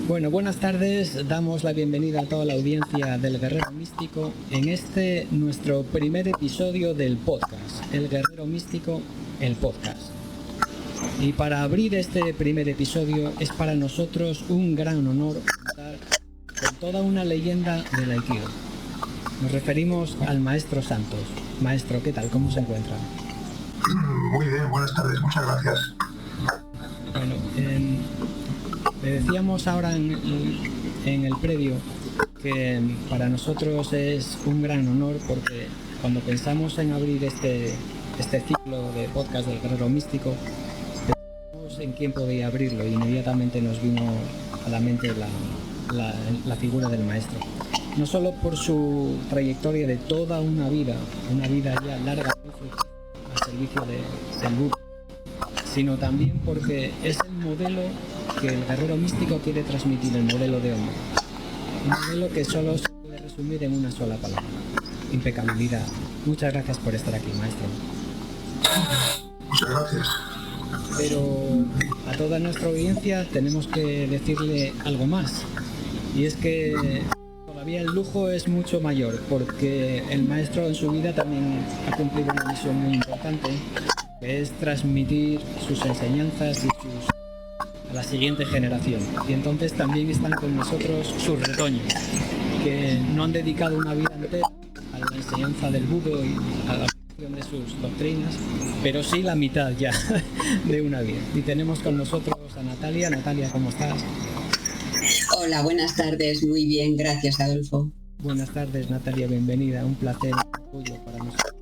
Bueno, buenas tardes, damos la bienvenida a toda la audiencia del Guerrero Místico en este nuestro primer episodio del podcast, El Guerrero Místico, el podcast. Y para abrir este primer episodio es para nosotros un gran honor contar con toda una leyenda del Aikido. Nos referimos al Maestro Santos. Maestro, ¿qué tal? ¿Cómo se encuentra? Muy bien, buenas tardes, muchas gracias. Bueno, le decíamos ahora en el previo que para nosotros es un gran honor porque cuando pensamos en abrir este ciclo de podcast del Guerrero Místico, pensamos en quién podía abrirlo y inmediatamente nos vino a la mente la figura del maestro. No solo por su trayectoria de toda una vida ya larga al servicio del Buda, sino también porque es el modelo que el Guerrero Místico quiere transmitir, el modelo de hombre. Un modelo que solo se puede resumir en una sola palabra: impecabilidad. Muchas gracias por estar aquí, maestro. Muchas gracias. Pero a toda nuestra audiencia tenemos que decirle algo más. Y es que todavía el lujo es mucho mayor, porque el maestro en su vida también ha cumplido una misión muy importante, que es transmitir sus enseñanzas y a la siguiente generación. Y entonces también están con nosotros sus retoños, que no han dedicado una vida entera a la enseñanza del Budo y a la aplicación de sus doctrinas, pero sí la mitad ya de una vida. Y tenemos con nosotros a Natalia. Natalia, ¿cómo estás? Hola, buenas tardes. Muy bien, gracias, Adolfo. Buenas tardes, Natalia, bienvenida. Un placer, un orgullo para nosotros.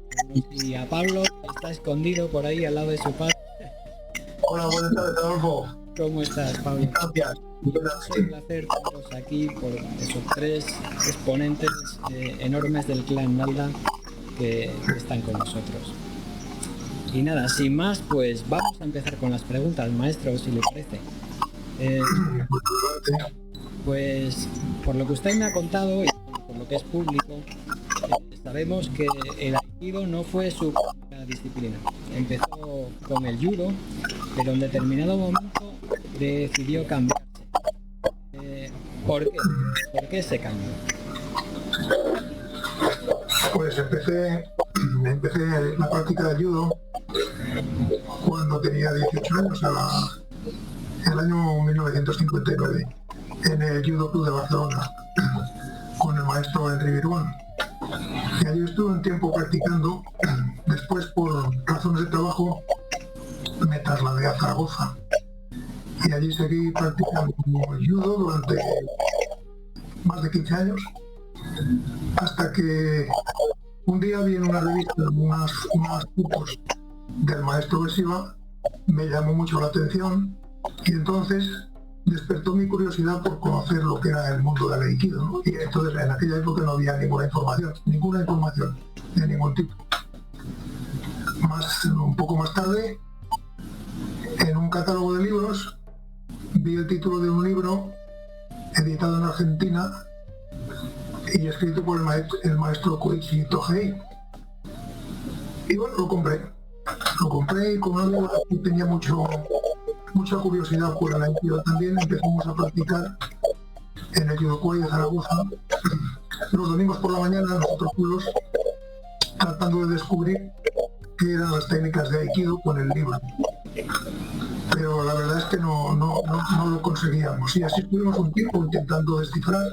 Y a Pablo, que está escondido por ahí al lado de su padre. Hola, buenas tardes, Adolfo. ¿Cómo estás, Pablo? Gracias. Es un placer teneros aquí por esos tres exponentes enormes del clan Nalda que están con nosotros. Y nada, sin más, pues vamos a empezar con las preguntas, maestro, si le parece. Pues por lo que usted me ha contado y por lo que es público, sabemos que el Aikido no fue su primera disciplina. Empezó con el judo, pero en determinado momento decidió cambiarse. ¿Por qué? ¿Por qué ese cambio? Pues empecé la práctica de judo cuando tenía 18 años, en el año 1959, en el Judo Club de Barcelona, con el maestro Henry Virguán. Y allí estuve un tiempo practicando. Después, por razones de trabajo, me trasladé a Zaragoza. Y allí seguí practicando judo durante más de 15 años, hasta que un día vi en una revista unas fotos del maestro Besiva, me llamó mucho la atención y entonces despertó mi curiosidad por conocer lo que era el mundo del Aikido, ¿no? Y entonces en aquella época no había ninguna información de ningún tipo. Un poco más tarde, en un catálogo de libros, vi el título de un libro editado en Argentina y escrito por el maestro Koichi Tohei. Y bueno, lo compré y como no tenía mucha curiosidad por el Aikido también, empezamos a practicar en el Judokwai de Zaragoza los domingos por la mañana, nosotros pueblos, tratando de descubrir qué eran las técnicas de Aikido con el libro. Pero la verdad es que no lo conseguíamos, y así estuvimos un tiempo intentando descifrar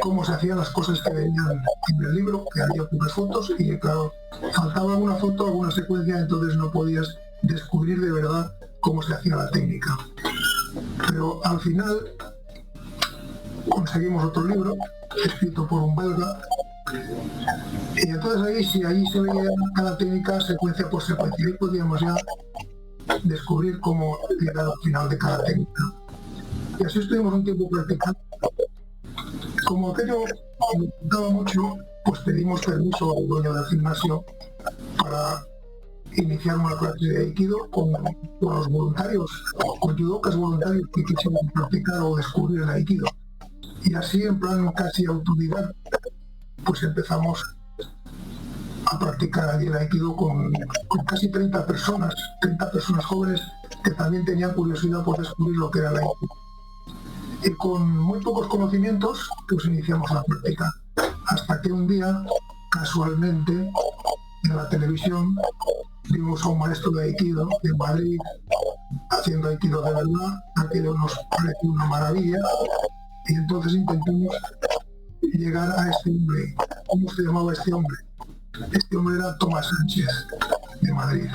cómo se hacían las cosas que venían en el libro, que había unas fotos y claro, faltaba alguna foto, alguna secuencia, entonces no podías descubrir de verdad cómo se hacía la técnica. Pero al final conseguimos otro libro escrito por un belga y entonces ahí se veía cada técnica secuencia por secuencia y podíamos ya descubrir cómo llegar al final de cada técnica. Y así estuvimos un tiempo practicando. Como aquello me gustaba mucho, pues pedimos permiso al dueño del gimnasio para iniciar una clase de Aikido con los voluntarios, con judokas voluntarios que quisieran practicar o descubrir el Aikido. Y así, en plan casi autodidacta, pues empezamos a practicar allí el Aikido con casi 30 personas jóvenes que también tenían curiosidad por descubrir lo que era el Aikido. y con muy pocos conocimientos pues iniciamos la práctica. Hasta que un día, casualmente, en la televisión vimos a un maestro de Aikido en Madrid haciendo Aikido de verdad. Aquello nos pareció una maravilla y entonces intentamos llegar a este hombre. ¿Cómo se llamaba este hombre? Este hombre era Tomás Sánchez, de Madrid.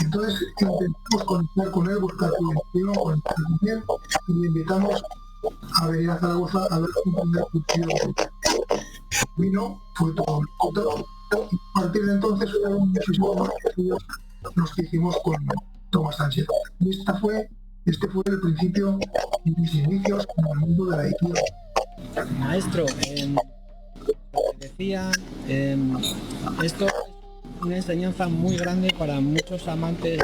Entonces intentamos conectar con él, buscar su dirección, conectar con él, y le invitamos a venir a Zaragoza a ver su primer cursillo. Vino, fue todo y a partir de entonces fueron muchísimos más estudios los que hicimos con Tomás Sánchez. Y este fue el principio de mis inicios en el mundo de la Aikido. Maestro, decía, esto es una enseñanza muy grande para muchos amantes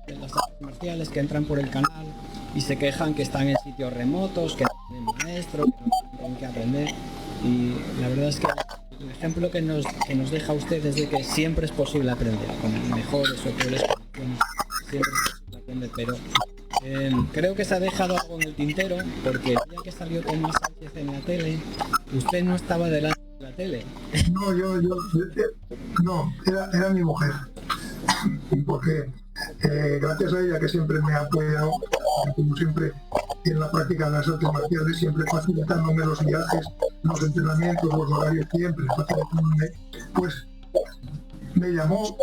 de las artes marciales que entran por el canal y se quejan que están en sitios remotos, que no tienen maestro, que no tienen que aprender. Y la verdad es que el ejemplo que nos deja usted es de que siempre es posible aprender, con mejores o peores condiciones, siempre es posible aprender, pero creo que se ha dejado algo en el tintero, porque el día que salió Tomás Sánchez en la tele, usted no estaba delante de la tele. No, era mi mujer, porque gracias a ella, que siempre me ha apoyado, como siempre en la práctica de las artes marciales, siempre facilitándome los viajes, los entrenamientos, los horarios, siempre facilitándome, pues me llamó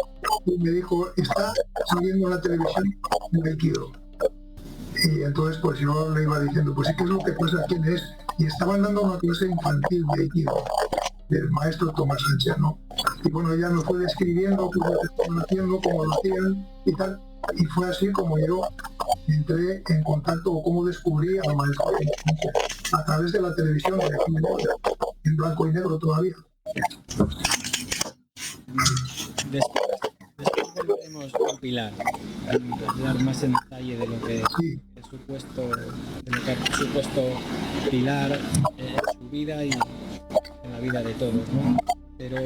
y me dijo, está saliendo en la televisión el Aikido. Y entonces pues yo le iba diciendo, pues ¿qué es lo que pasa? ¿Quién es? Y estaban dando una clase infantil de Aikido del maestro Tomás Sánchez, ¿no? Y bueno, ella me fue describiendo cómo lo estaban haciendo, cómo lo hacían y tal. Y fue así como yo entré en contacto o cómo descubrí al maestro a través de la televisión, en blanco y negro todavía. Después volveremos a compilar, a hablar más en detalle de lo que Sí. ha supuesto Pilar en su vida y en la vida de todos, ¿no? Pero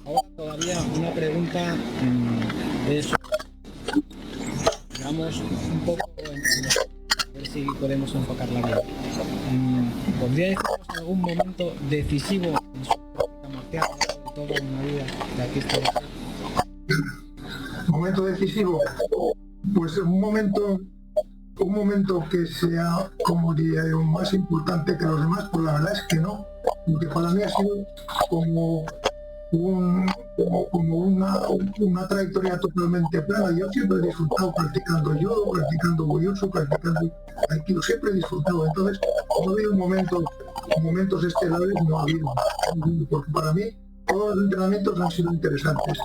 ahora todavía una pregunta de eso. Digamos un poco a ver si podemos enfocarla bien. ¿Podría decirnos algún momento decisivo en su práctica marcial de toda una vida de aquí hasta ahora? Momento decisivo, pues un momento que sea, como diría yo, más importante que los demás, pues la verdad es que no, porque para mí ha sido como una trayectoria totalmente plana. Yo siempre he disfrutado practicando judo, practicando bujutsu, practicando aikido, siempre he disfrutado. Entonces no ha habido momentos estelares, no ha habido, porque para mí todos los entrenamientos han sido interesantes,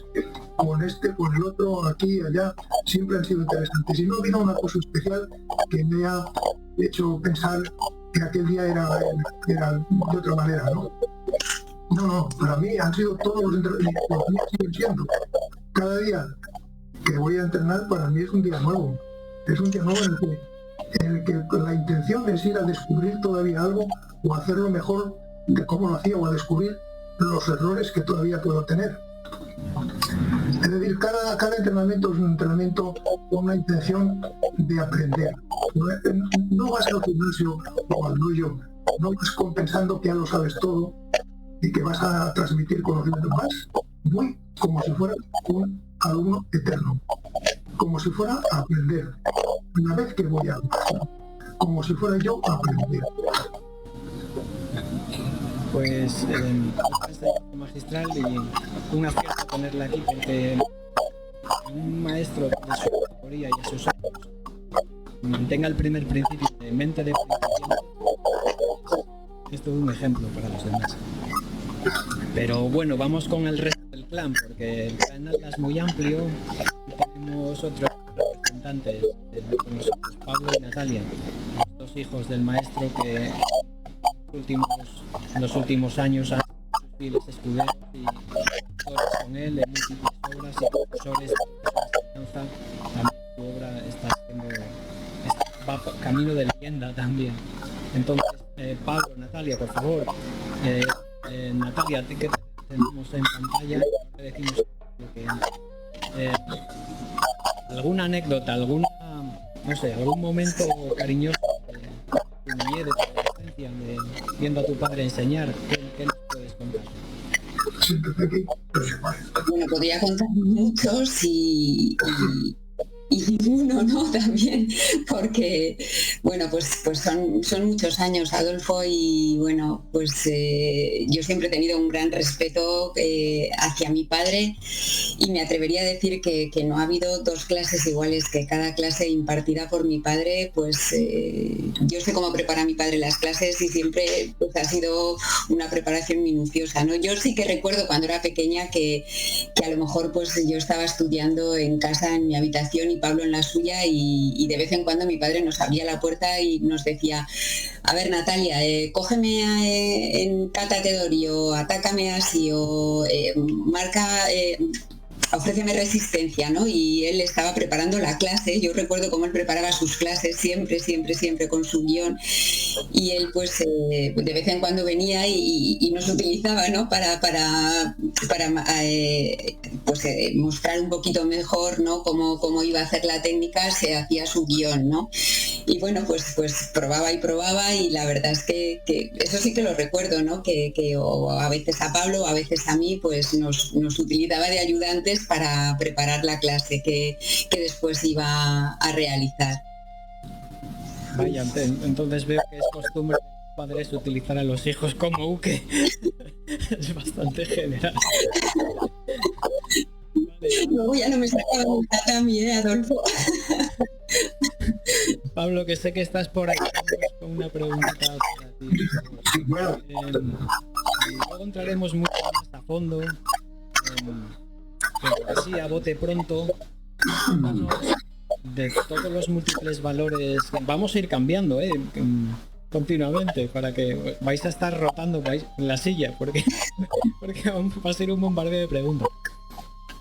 con el otro, aquí y allá, siempre han sido interesantes, y no ha habido una cosa especial que me ha hecho pensar que aquel día era de otra manera, ¿no? No, para mí han sido todos los entrenamientos, para mí siguen siendo. Cada día que voy a entrenar para mí es un día nuevo, en el que la intención es ir a descubrir todavía algo o hacerlo mejor de cómo lo hacía, o a descubrir los errores que todavía puedo tener. Es decir, cada entrenamiento es un entrenamiento con una intención de aprender. No vas al gimnasio o al dojo, no vas pensando que ya lo sabes todo y que vas a transmitir conocimiento más. Voy como si fuera un alumno eterno, como si fuera a aprender. Una vez que voy a como si fuera yo a aprender. Pues es magistral y un acierto tenerla aquí, porque un maestro de su categoría y a sus años mantenga el primer principio de mente de principiante, es todo un ejemplo para los demás. Pero bueno, vamos con el resto del clan, porque el clan Atlas es muy amplio y tenemos otros representantes con nosotros, Pablo y Natalia, los dos hijos del maestro que en los últimos años han sido sus fieles escuderos y profesores con él en múltiples obras y profesores de enseñanza. También su obra va camino de leyenda también. Entonces, Pablo, Natalia, por favor. Natalia, que tenemos en pantalla, le decimos lo que alguna anécdota, algún momento cariñoso tu niñez, de tu adolescencia, viendo a tu padre enseñar? ¿Qué nos puedes contar? Bueno, podría contar muchos y ninguno, ¿no? También, porque, bueno, pues son muchos años, Adolfo, y bueno, pues yo siempre he tenido un gran respeto hacia mi padre, y me atrevería a decir que no ha habido dos clases iguales, que cada clase impartida por mi padre, pues yo sé cómo prepara mi padre las clases y siempre pues, ha sido una preparación minuciosa, ¿no? Yo sí que recuerdo cuando era pequeña que a lo mejor pues yo estaba estudiando en casa, en mi habitación, y Pablo en la suya, y de vez en cuando mi padre nos abría la puerta y nos decía: a ver, Natalia, cógeme en Catatedori, o atácame así, o marca... ofréceme resistencia, ¿no? Y él estaba preparando la clase. Yo recuerdo cómo él preparaba sus clases, siempre con su guión, y él pues de vez en cuando venía y nos utilizaba, ¿no? Para mostrar un poquito mejor, ¿no? Cómo iba a hacer la técnica, se hacía su guión, ¿no? Y bueno, pues probaba y la verdad es que eso sí que lo recuerdo, ¿no? Que o a veces a Pablo, o a veces a mí, pues nos utilizaba de ayudantes para preparar la clase que después iba a realizar. Vaya, entonces veo que es costumbre de los padres utilizar a los hijos como uke. Es bastante general. Vale. Luego ya no me sacaba un tatami, Adolfo. Pablo, que sé que estás por ahí con una pregunta para ti. Bueno, Luego entraremos mucho más a fondo. Pero así, a bote pronto, de todos los múltiples valores, vamos a ir cambiando continuamente, para que vais a estar rotando en la silla, porque va a ser un bombardeo de preguntas.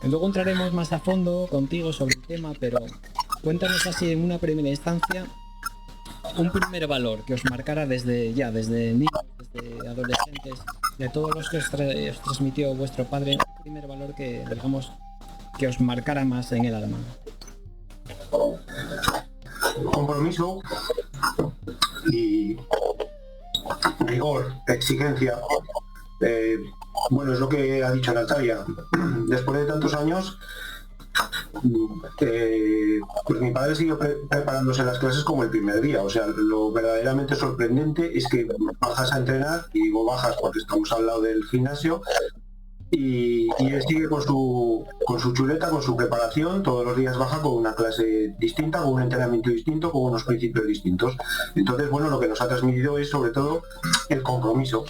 Luego entraremos más a fondo contigo sobre el tema, pero cuéntanos así en una primera instancia un primer valor que os marcara desde niños, desde adolescentes, de todos los que os transmitió vuestro padre, un primer valor que, digamos, que os marcara más en el alma. Compromiso y rigor, exigencia. Bueno, es lo que ha dicho Natalia. Después de tantos años, pues mi padre siguió preparándose las clases como el primer día. O sea, lo verdaderamente sorprendente es que bajas a entrenar, y digo bajas porque estamos al lado del gimnasio, y él sigue con su chuleta, con su preparación. Todos los días baja con una clase distinta, con un entrenamiento distinto, con unos principios distintos. Entonces, bueno, lo que nos ha transmitido es sobre todo el compromiso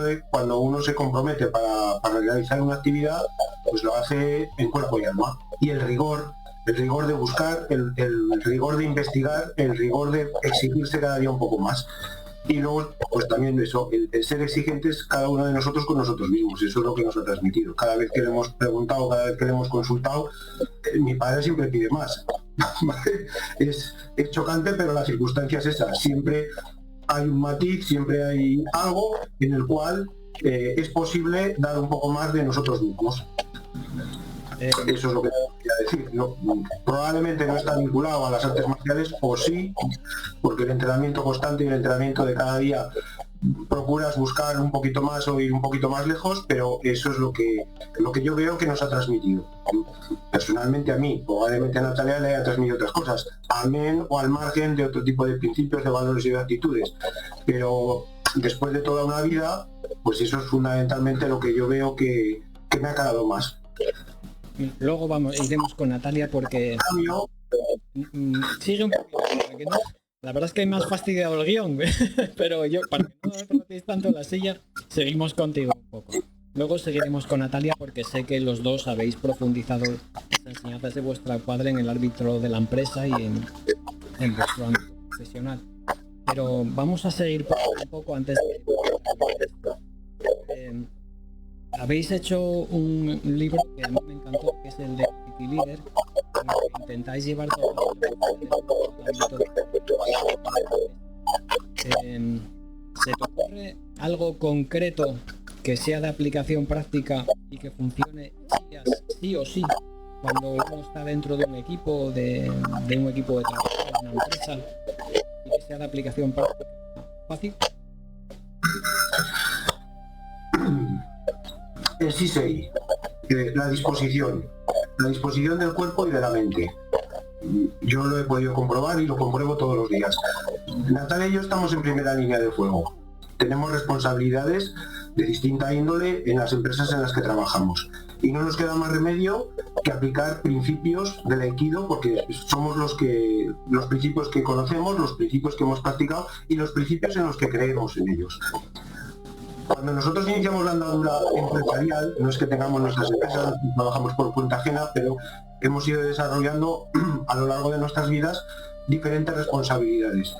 de cuando uno se compromete para realizar una actividad, pues lo hace en cuerpo y alma. Y el rigor de buscar, el rigor de investigar, el rigor de exigirse cada día un poco más. Y luego, pues también eso, el ser exigentes cada uno de nosotros con nosotros mismos. Eso es lo que nos ha transmitido. Cada vez que le hemos preguntado, cada vez que le hemos consultado, mi padre siempre pide más. Es chocante, pero la circunstancia es esa. Siempre hay un matiz, siempre hay algo en el cual es posible dar un poco más de nosotros mismos. Eso es lo que quería decir. No, probablemente no está vinculado a las artes marciales, o sí, porque el entrenamiento constante y el entrenamiento de cada día procuras buscar un poquito más o ir un poquito más lejos, pero eso es lo que yo veo que nos ha transmitido. Personalmente a mí, probablemente a Natalia le haya transmitido otras cosas, amén o al margen de otro tipo de principios, de valores y de actitudes, pero después de toda una vida, pues eso es fundamentalmente lo que yo veo que me ha calado más. Luego iremos con Natalia porque sigue un poquito, ¿no? La verdad es que me has fastidiado el guión, pero yo, para que no me rotéis tanto la silla, seguimos contigo un poco. Luego seguiremos con Natalia porque sé que los dos habéis profundizado las enseñanzas de vuestra padre en el árbitro de la empresa y en vuestro ámbito profesional. Pero vamos a seguir un poco antes de... habéis hecho un libro que a mí me encantó, que es el de City Leader, en el que intentáis llevar todo el ámbito ¿se te ocurre algo concreto que sea de aplicación práctica y que funcione sí o sí cuando uno está dentro de un equipo, de un equipo de trabajo, de una empresa, y que sea de aplicación práctica fácil. El Sisei, la disposición del cuerpo y de la mente. Yo lo he podido comprobar y lo compruebo todos los días. Natalia y yo estamos en primera línea de fuego. Tenemos responsabilidades de distinta índole en las empresas en las que trabajamos. Y no nos queda más remedio que aplicar principios del Aikido, porque somos los principios que conocemos, los principios que hemos practicado y los principios en los que creemos en ellos. Cuando nosotros iniciamos la andadura empresarial, no es que tengamos nuestras empresas, trabajamos por cuenta ajena, pero hemos ido desarrollando a lo largo de nuestras vidas diferentes responsabilidades.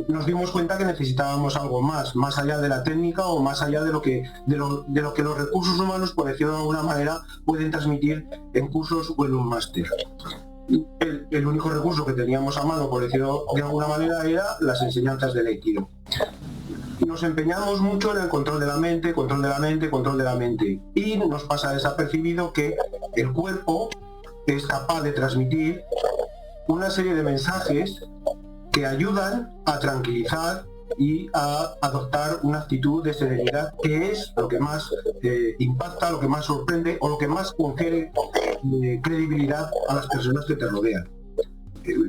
Nos dimos cuenta que necesitábamos algo más allá de la técnica o más allá de lo que los recursos humanos, por decirlo de alguna manera, pueden transmitir en cursos o en un máster. El único recurso que teníamos a mano, por decirlo de alguna manera, era las enseñanzas del Aikido. Nos empeñamos mucho en el control de la mente, y nos pasa desapercibido que el cuerpo es capaz de transmitir una serie de mensajes que ayudan a tranquilizar y a adoptar una actitud de serenidad, que es lo que más impacta, lo que más sorprende o lo que más confiere credibilidad a las personas que te rodean.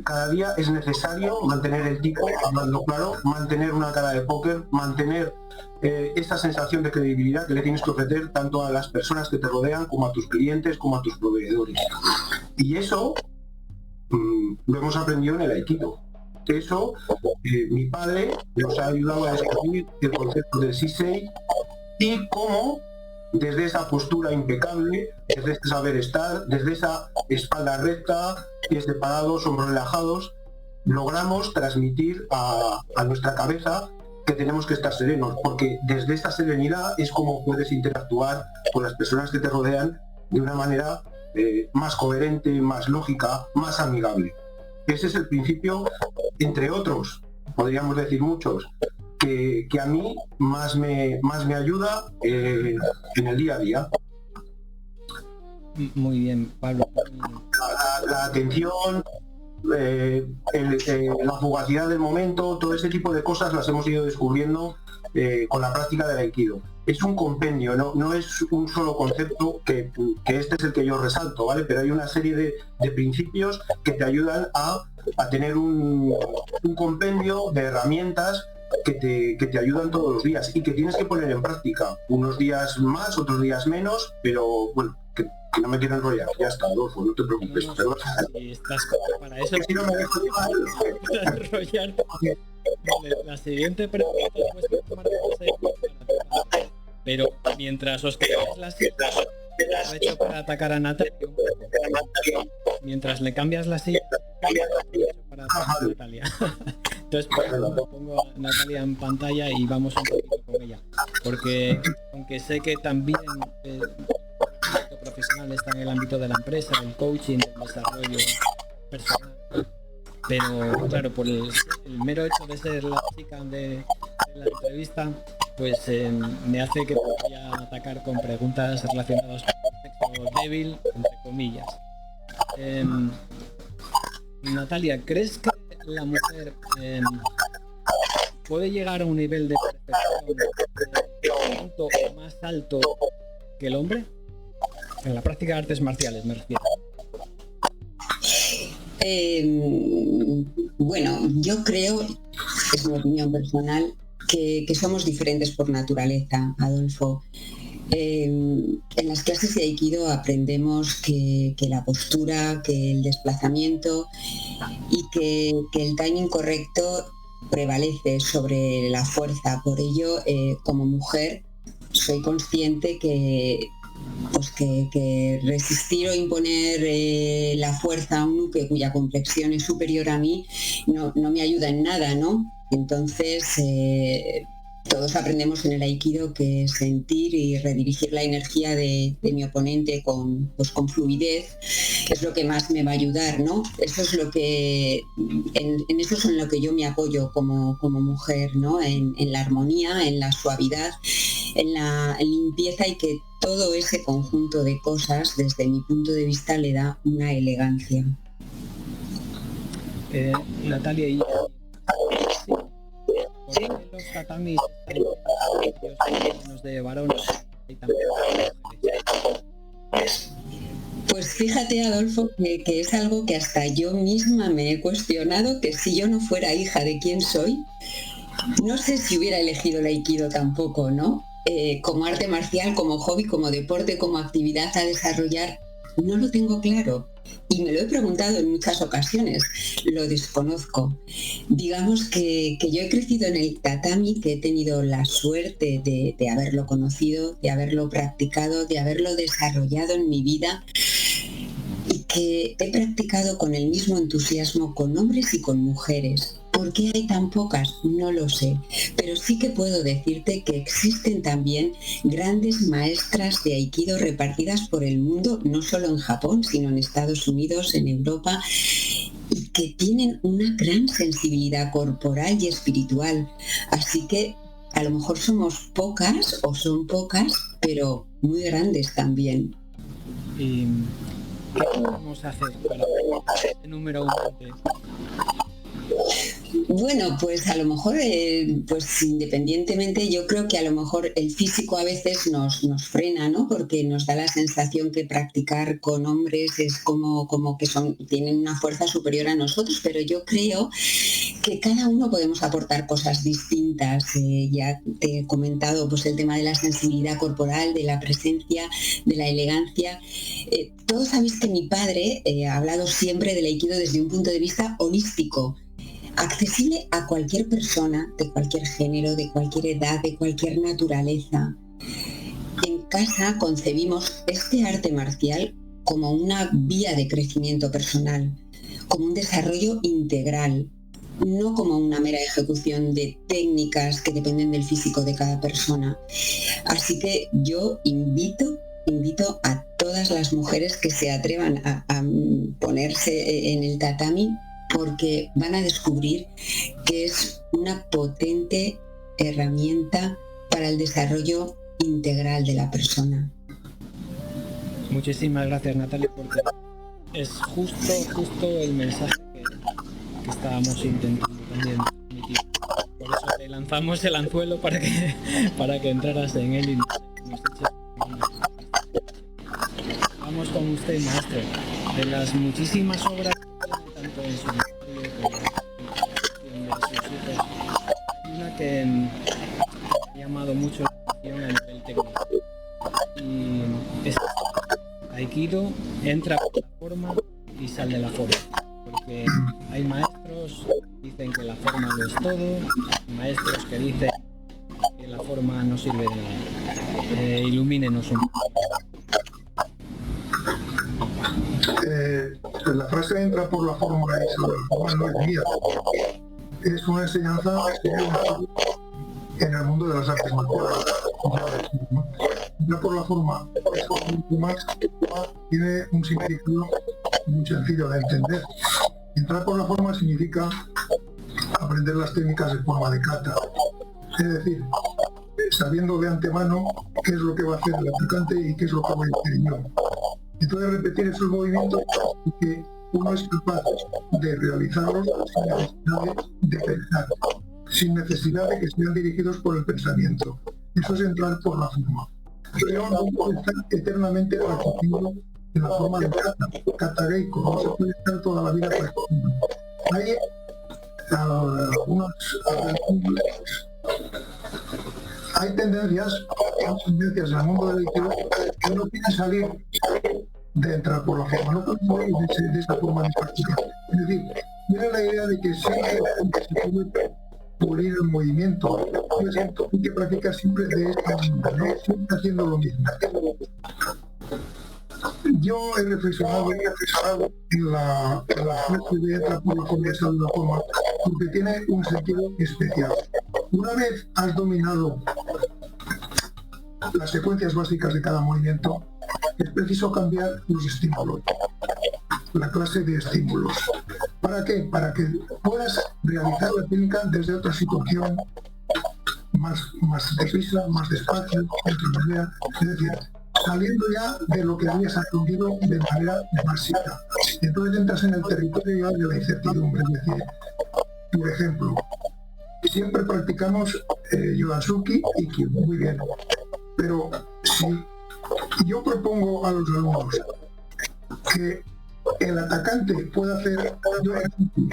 Cada día es necesario mantener el tipo hablando claro, mantener una cara de póker, mantener esta sensación de credibilidad que le tienes que ofrecer tanto a las personas que te rodean como a tus clientes, como a tus proveedores. Y eso lo hemos aprendido en el Aikido. Eso, mi padre nos ha ayudado a descubrir el concepto del Sisei y cómo desde esa postura impecable, desde este saber estar, desde esa espalda recta, pies separados, hombros relajados, logramos transmitir a nuestra cabeza que tenemos que estar serenos, porque desde esa serenidad es como puedes interactuar con las personas que te rodean de una manera más coherente, más lógica, más amigable. Ese es el principio, entre otros, podríamos decir muchos, que a mí más me ayuda en el día a día. Muy bien, Pablo. La atención, la fugacidad del momento, todo ese tipo de cosas las hemos ido descubriendo con la práctica del Aikido. Es un compendio, no es un solo concepto que este es el que yo resalto, ¿vale? Pero hay una serie de principios que te ayudan a tener un compendio de herramientas que te ayudan todos los días y que tienes que poner en práctica. Unos días más, otros días menos, pero bueno, que no me quiero enrollar. Ya está, Adolfo, no te preocupes. No, si estás para eso, si no me dejo llevar. Enrollarte. Vale, la siguiente pregunta después de tomar pero mientras os quedáis las sillas, aprovecho para atacar a Natalia. Mientras le cambias la silla, para atacar a Natalia. Entonces pongo a Natalia en pantalla y vamos un poquito con ella. Porque aunque sé que también el ámbito profesional está en el ámbito de la empresa, del coaching, del desarrollo personal. Pero claro, por el mero hecho de ser la chica de la entrevista, pues me hace que vaya a atacar con preguntas relacionadas con el sexo débil, entre comillas. Natalia, ¿crees que la mujer puede llegar a un nivel de perfección más alto que el hombre? En la práctica de artes marciales me refiero. Bueno, yo creo, es mi opinión personal, que somos diferentes por naturaleza, Adolfo. En las clases de Aikido aprendemos que la postura, que el desplazamiento y que el timing correcto prevalece sobre la fuerza. Por ello, como mujer, soy consciente que resistir o imponer la fuerza a un nuque cuya complexión es superior a mí no me ayuda en nada, ¿no? Entonces todos aprendemos en el Aikido que sentir y redirigir la energía de mi oponente con fluidez es lo que más me va a ayudar, ¿no? Eso es lo que en eso es en lo que yo me apoyo como mujer, ¿no? En la armonía, en la suavidad, en la limpieza, y que todo ese conjunto de cosas, desde mi punto de vista, le da una elegancia. Natalia, ¿Por qué los tatamis están llenos de varones y también de mujeres? Pues fíjate, Adolfo, que es algo que hasta yo misma me he cuestionado, que si yo no fuera hija de quién soy, no sé si hubiera elegido el aikido tampoco, ¿no? Como arte marcial, como hobby, como deporte, como actividad a desarrollar, no lo tengo claro. Y me lo he preguntado en muchas ocasiones, lo desconozco. Digamos que yo he crecido en el tatami, que he tenido la suerte de haberlo conocido, de haberlo practicado, de haberlo desarrollado en mi vida, y que he practicado con el mismo entusiasmo con hombres y con mujeres. ¿Por qué hay tan pocas? No lo sé, pero sí que puedo decirte que existen también grandes maestras de aikido repartidas por el mundo, no solo en Japón, sino en Estados Unidos, en Europa, y que tienen una gran sensibilidad corporal y espiritual. Así que a lo mejor somos pocas o son pocas, pero muy grandes también. ¿Y qué podemos hacer para que este número aumente? Bueno, pues a lo mejor, pues independientemente, yo creo que a lo mejor el físico a veces nos frena, ¿no? Porque nos da la sensación que practicar con hombres es como que tienen una fuerza superior a nosotros, pero yo creo que cada uno podemos aportar cosas distintas. Ya te he comentado pues el tema de la sensibilidad corporal, de la presencia, de la elegancia. Todos sabéis que mi padre ha hablado siempre del aikido desde un punto de vista holístico, accesible a cualquier persona, de cualquier género, de cualquier edad, de cualquier naturaleza. En casa concebimos este arte marcial como una vía de crecimiento personal, como un desarrollo integral, no como una mera ejecución de técnicas que dependen del físico de cada persona. Así que yo invito a todas las mujeres que se atrevan a ponerse en el tatami, porque van a descubrir que es una potente herramienta para el desarrollo integral de la persona. Muchísimas gracias, Natalia, porque es justo el mensaje que estábamos intentando también transmitir. Por eso te lanzamos el anzuelo para que entraras en él y nos eches. Vamos con usted, maestro. De las muchísimas obras tanto en su memoria como en la de sus hijos, hay una que me ha llamado mucho la atención a nivel técnico, y es aikido entra por la forma y sale de la forma, porque hay maestros que dicen que la forma lo es todo, maestros que dicen que la forma no sirve de nada. Ilumínenos un poco. La frase entra por la forma y sale de la forma no es mía. Es una enseñanza en el mundo de las artes marciales. Entra por la forma tiene un significado muy sencillo de entender. Entrar por la forma significa aprender las técnicas de forma de kata. Es decir, sabiendo de antemano qué es lo que va a hacer el atacante y qué es lo que voy a hacer yo. Entonces repetir esos movimientos y que uno es capaz de realizarlos sin necesidad de pensar, sin necesidad de que sean dirigidos por el pensamiento. Eso es entrar por la forma. Pero no puede estar eternamente practicando en la forma de kata, kata geiko, no se puede estar toda la vida practicando. Hay hay tendencias en el mundo del aikido que no quieren salir de entrar por la forma, no pueden salir de esa forma de práctica. Es decir, tienen la idea de que siempre se puede pulir el movimiento, y que practica siempre de esta manera, ¿no? Siempre haciendo lo mismo. Yo he reflexionado en la frase de entrar por la forma y salir de la forma, porque tiene un sentido especial. Una vez has dominado las secuencias básicas de cada movimiento, es preciso cambiar los estímulos, la clase de estímulos. ¿Para qué? Para que puedas realizar la técnica desde otra situación, más deprisa, más despacio, de otra manera, es decir, saliendo ya de lo que habías aprendido de manera básica. Entonces entras en el territorio ya de la incertidumbre, es decir, por ejemplo, siempre practicamos Yodansuki y Kyu, muy bien. Pero si yo propongo a los alumnos que el atacante pueda hacer Yodansuki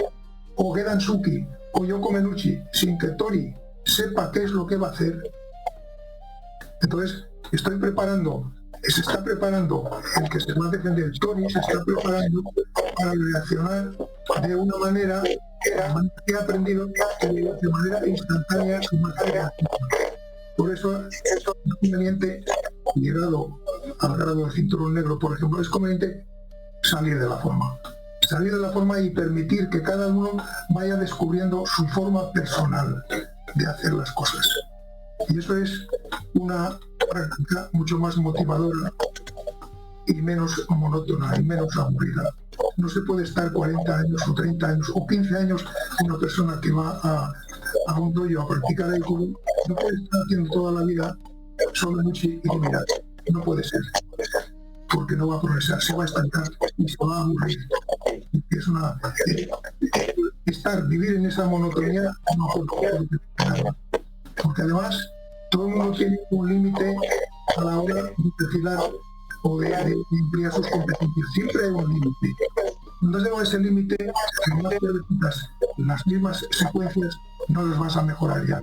o Gedansuki o Yokomenuchi sin que Tori sepa qué es lo que va a hacer, entonces se está preparando el que se va a defender. Tori se está preparando para reaccionar de una manera que ha aprendido de manera instantánea su materia. Por eso es conveniente, llegado al grado de cinturón negro, por ejemplo, es conveniente salir de la forma y permitir que cada uno vaya descubriendo su forma personal de hacer las cosas. Y eso es una práctica mucho más motivadora y menos monótona y menos aburrida. No se puede estar 40 años o 30 años o 15 años una persona que va a un dojo a practicar el kubo, no puede estar haciendo toda la vida solo Nuchi y mirar. No puede ser, porque no va a progresar, se va a estancar y se va a aburrir. Es vivir en esa monotonía no puede, porque además todo el mundo tiene un límite a la hora de perfilar o de ampliar sus competencias. Siempre hay un límite. Entonces, con ese límite, si no repitas las mismas secuencias, no las vas a mejorar ya.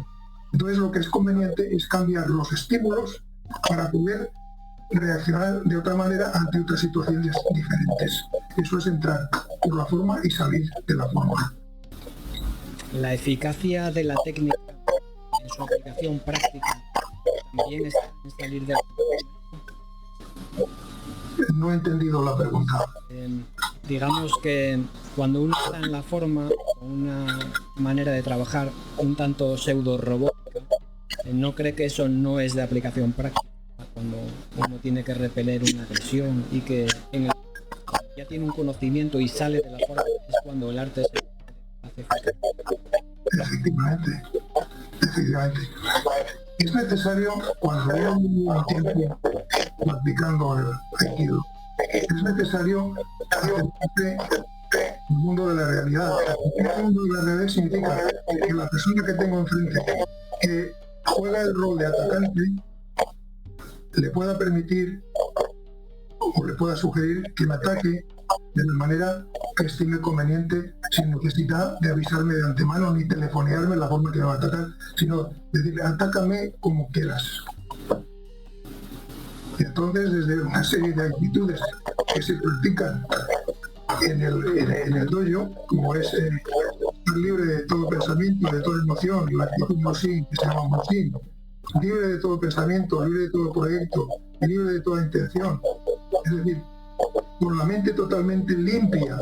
Entonces, lo que es conveniente es cambiar los estímulos para poder reaccionar de otra manera ante otras situaciones diferentes. Eso es entrar por la forma y salir de la forma. La eficacia de la técnica en su aplicación práctica también está en salir de la forma. No he entendido la pregunta. Digamos que cuando uno está en la forma, una manera de trabajar un tanto pseudo robótica, ¿no cree que eso no es de aplicación práctica? Cuando uno tiene que repeler una agresión y que ya tiene un conocimiento y sale de la forma, es cuando el arte se hace eficaz. Efectivamente. Es necesario, cuando llevo un tiempo practicando el Aikido, es necesario acercarse al mundo de la realidad. El mundo de la realidad significa que la persona que tengo enfrente, que juega el rol de atacante, le pueda permitir o le pueda sugerir que me ataque de la manera que estime conveniente, sin necesidad de avisarme de antemano ni telefonearme la forma que me va a atacar, sino decirle, atácame como quieras. Y entonces, desde una serie de actitudes que se practican en el dojo, como es estar libre de todo pensamiento, de toda emoción, la actitud Moshin, que se llama Moshin, libre de todo pensamiento, libre de todo proyecto, libre de toda intención. Es decir, con la mente totalmente limpia,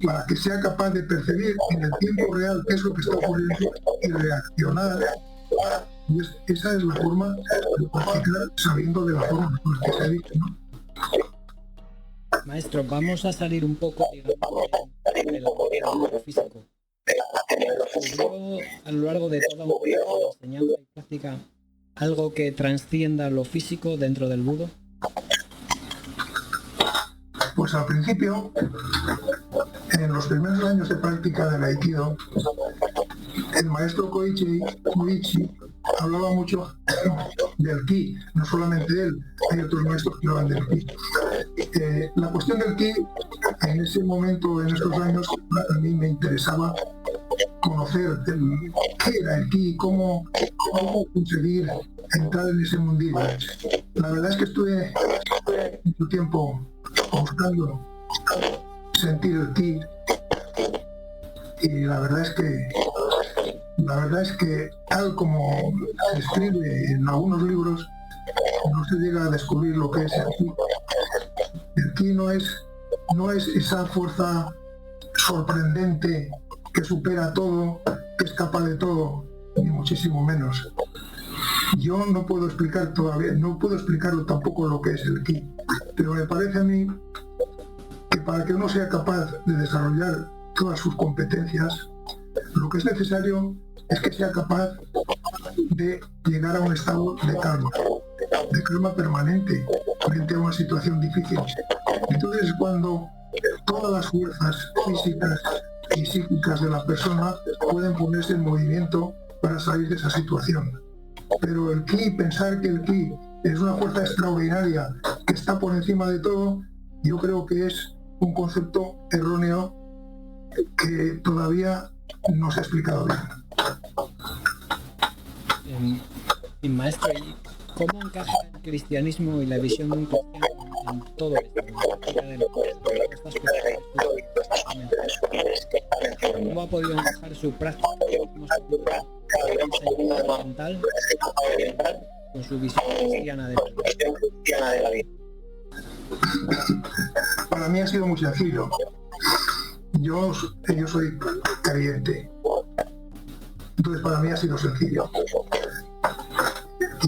para que sea capaz de percibir en el tiempo real qué es lo que está ocurriendo y reaccionar. Y esa es la forma de practicar sabiendo de la forma que se ha dicho, ¿no? Maestro, vamos a salir un poco, digamos, del ámbito físico. ¿Ocurrió a lo largo de toda una enseñanza y práctica algo que transcienda lo físico dentro del budo? Pues al principio, en los primeros años de práctica del Aikido, el maestro Koichi hablaba mucho del ki, no solamente él, hay otros maestros que hablan del ki. La cuestión del ki, en ese momento, en estos años, a mí me interesaba conocer qué era el ki, cómo conseguir entrar en ese mundillo. La verdad es que estuve mucho tiempo buscando sentir el ki, y la verdad es que tal como se escribe en algunos libros, no se llega a descubrir lo que es el ki. El ki no es esa fuerza sorprendente que supera todo, que es capaz de todo, ni muchísimo menos. Yo no puedo explicar todavía, no puedo explicarlo tampoco lo que es el ki, pero me parece a mí que para que uno sea capaz de desarrollar todas sus competencias, lo que es necesario es que sea capaz de llegar a un estado de calma permanente frente a una situación difícil. Entonces, cuando todas las fuerzas físicas y psíquicas de la persona pueden ponerse en movimiento para salir de esa situación. Pero el ki, pensar que el ki es una fuerza extraordinaria que está por encima de todo, yo creo que es un concepto erróneo que todavía no se ha explicado bien. Y maestro, ¿cómo encaja el cristianismo y la visión de un cristiano en todo esto? ¿Cómo ha podido encajar su práctica mental con su visión cristiana de la vida? Para mí ha sido muy sencillo. Yo soy creyente. Entonces para mí ha sido sencillo.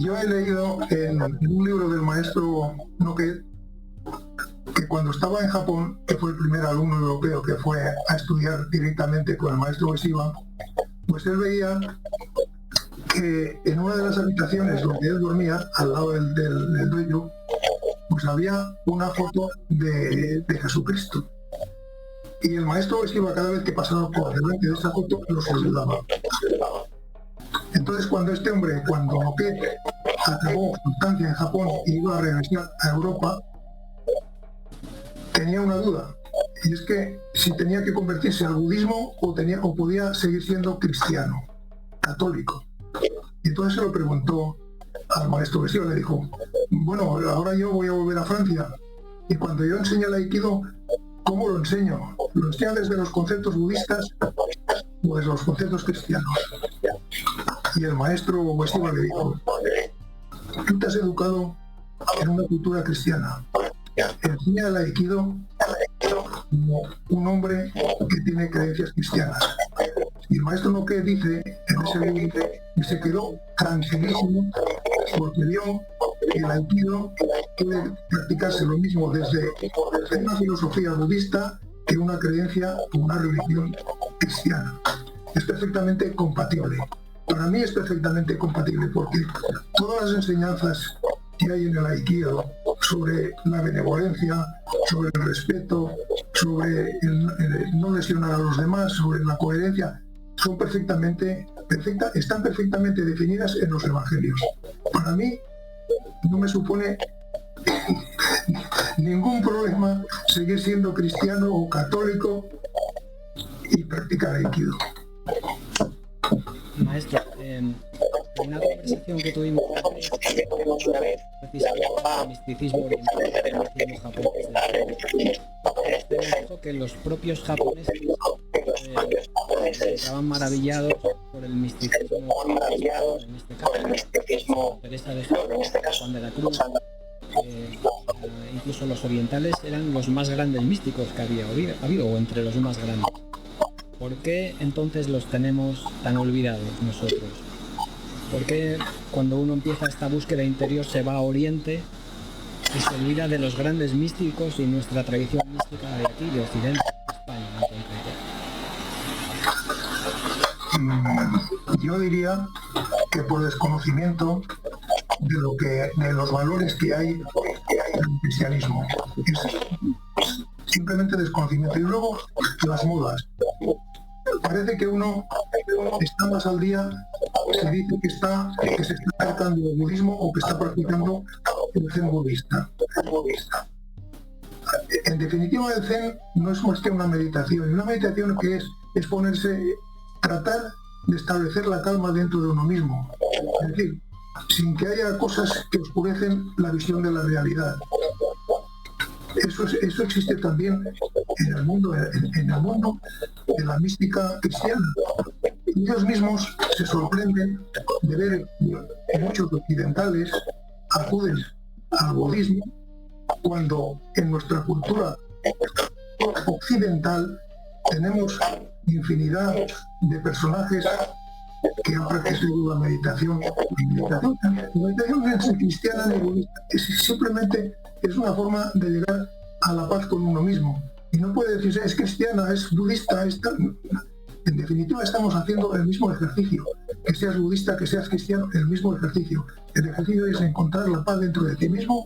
Yo he leído en un libro del maestro Noket que cuando estaba en Japón, que fue el primer alumno europeo que fue a estudiar directamente con el maestro Ueshiba, pues él veía que en una de las habitaciones donde él dormía, al lado del dojo, pues había una foto de Jesucristo. Y el maestro Ueshiba, cada vez que pasaba por delante de esa foto, lo saludaba. Entonces cuando este hombre, cuando Noket acabó su estancia en Japón y iba a regresar a Europa, tenía una duda, y es que si tenía que convertirse al budismo o podía seguir siendo cristiano, católico. Y entonces se lo preguntó al maestro Ueshiba, le dijo, bueno, ahora yo voy a volver a Francia, y cuando yo enseño el Aikido, ¿cómo lo enseño? ¿Lo enseño desde los conceptos budistas o desde los conceptos cristianos? Y el maestro Ueshiba le dijo, tú te has educado en una cultura cristiana, enseña el Aikido como un hombre que tiene creencias cristianas. Y el maestro Noket dice en ese libro que se quedó tranquilísimo porque vio que el Aikido puede practicarse lo mismo desde una filosofía budista que una creencia o una religión cristiana. Es perfectamente compatible. Para mí es perfectamente compatible porque todas las enseñanzas que hay en el Aikido sobre la benevolencia, sobre el respeto, sobre el no lesionar a los demás, sobre la coherencia, están perfectamente definidas en los evangelios. Para mí no me supone ningún problema seguir siendo cristiano o católico y practicar Aikido. Maestro, en una conversación que tuvimos una vez, precisamente el misticismo oriental, el misticismo japonés, usted me dijo que los propios japoneses estaban maravillados por el misticismo, en este caso, Teresa de Juan de la Cruz, incluso los orientales eran los más grandes místicos que había habido, o entre los más grandes. ¿Por qué entonces los tenemos tan olvidados nosotros? ¿Por qué cuando uno empieza esta búsqueda interior se va a Oriente y se olvida de los grandes místicos y nuestra tradición mística de aquí, de Occidente, de España en concreto? Yo diría que por desconocimiento de los valores que hay en el cristianismo. Es simplemente desconocimiento. Y luego las modas. Parece que uno está más al día si dice que se está practicando el budismo o que está practicando el zen budista. En definitiva, el zen no es más que una meditación. Y una meditación que es tratar de establecer la calma dentro de uno mismo. Es decir, sin que haya cosas que oscurecen la visión de la realidad. Eso existe también en el mundo de la mística cristiana. Ellos mismos se sorprenden de ver que muchos occidentales acuden al budismo cuando en nuestra cultura occidental tenemos infinidad de personajes que han practicado la meditación. La meditación no es cristiana ni budista, simplemente es una forma de llegar a la paz con uno mismo. Y no puede decirse es cristiana, es budista, en definitiva estamos haciendo el mismo ejercicio. Que seas budista, que seas cristiano, el mismo ejercicio. El ejercicio es encontrar la paz dentro de ti mismo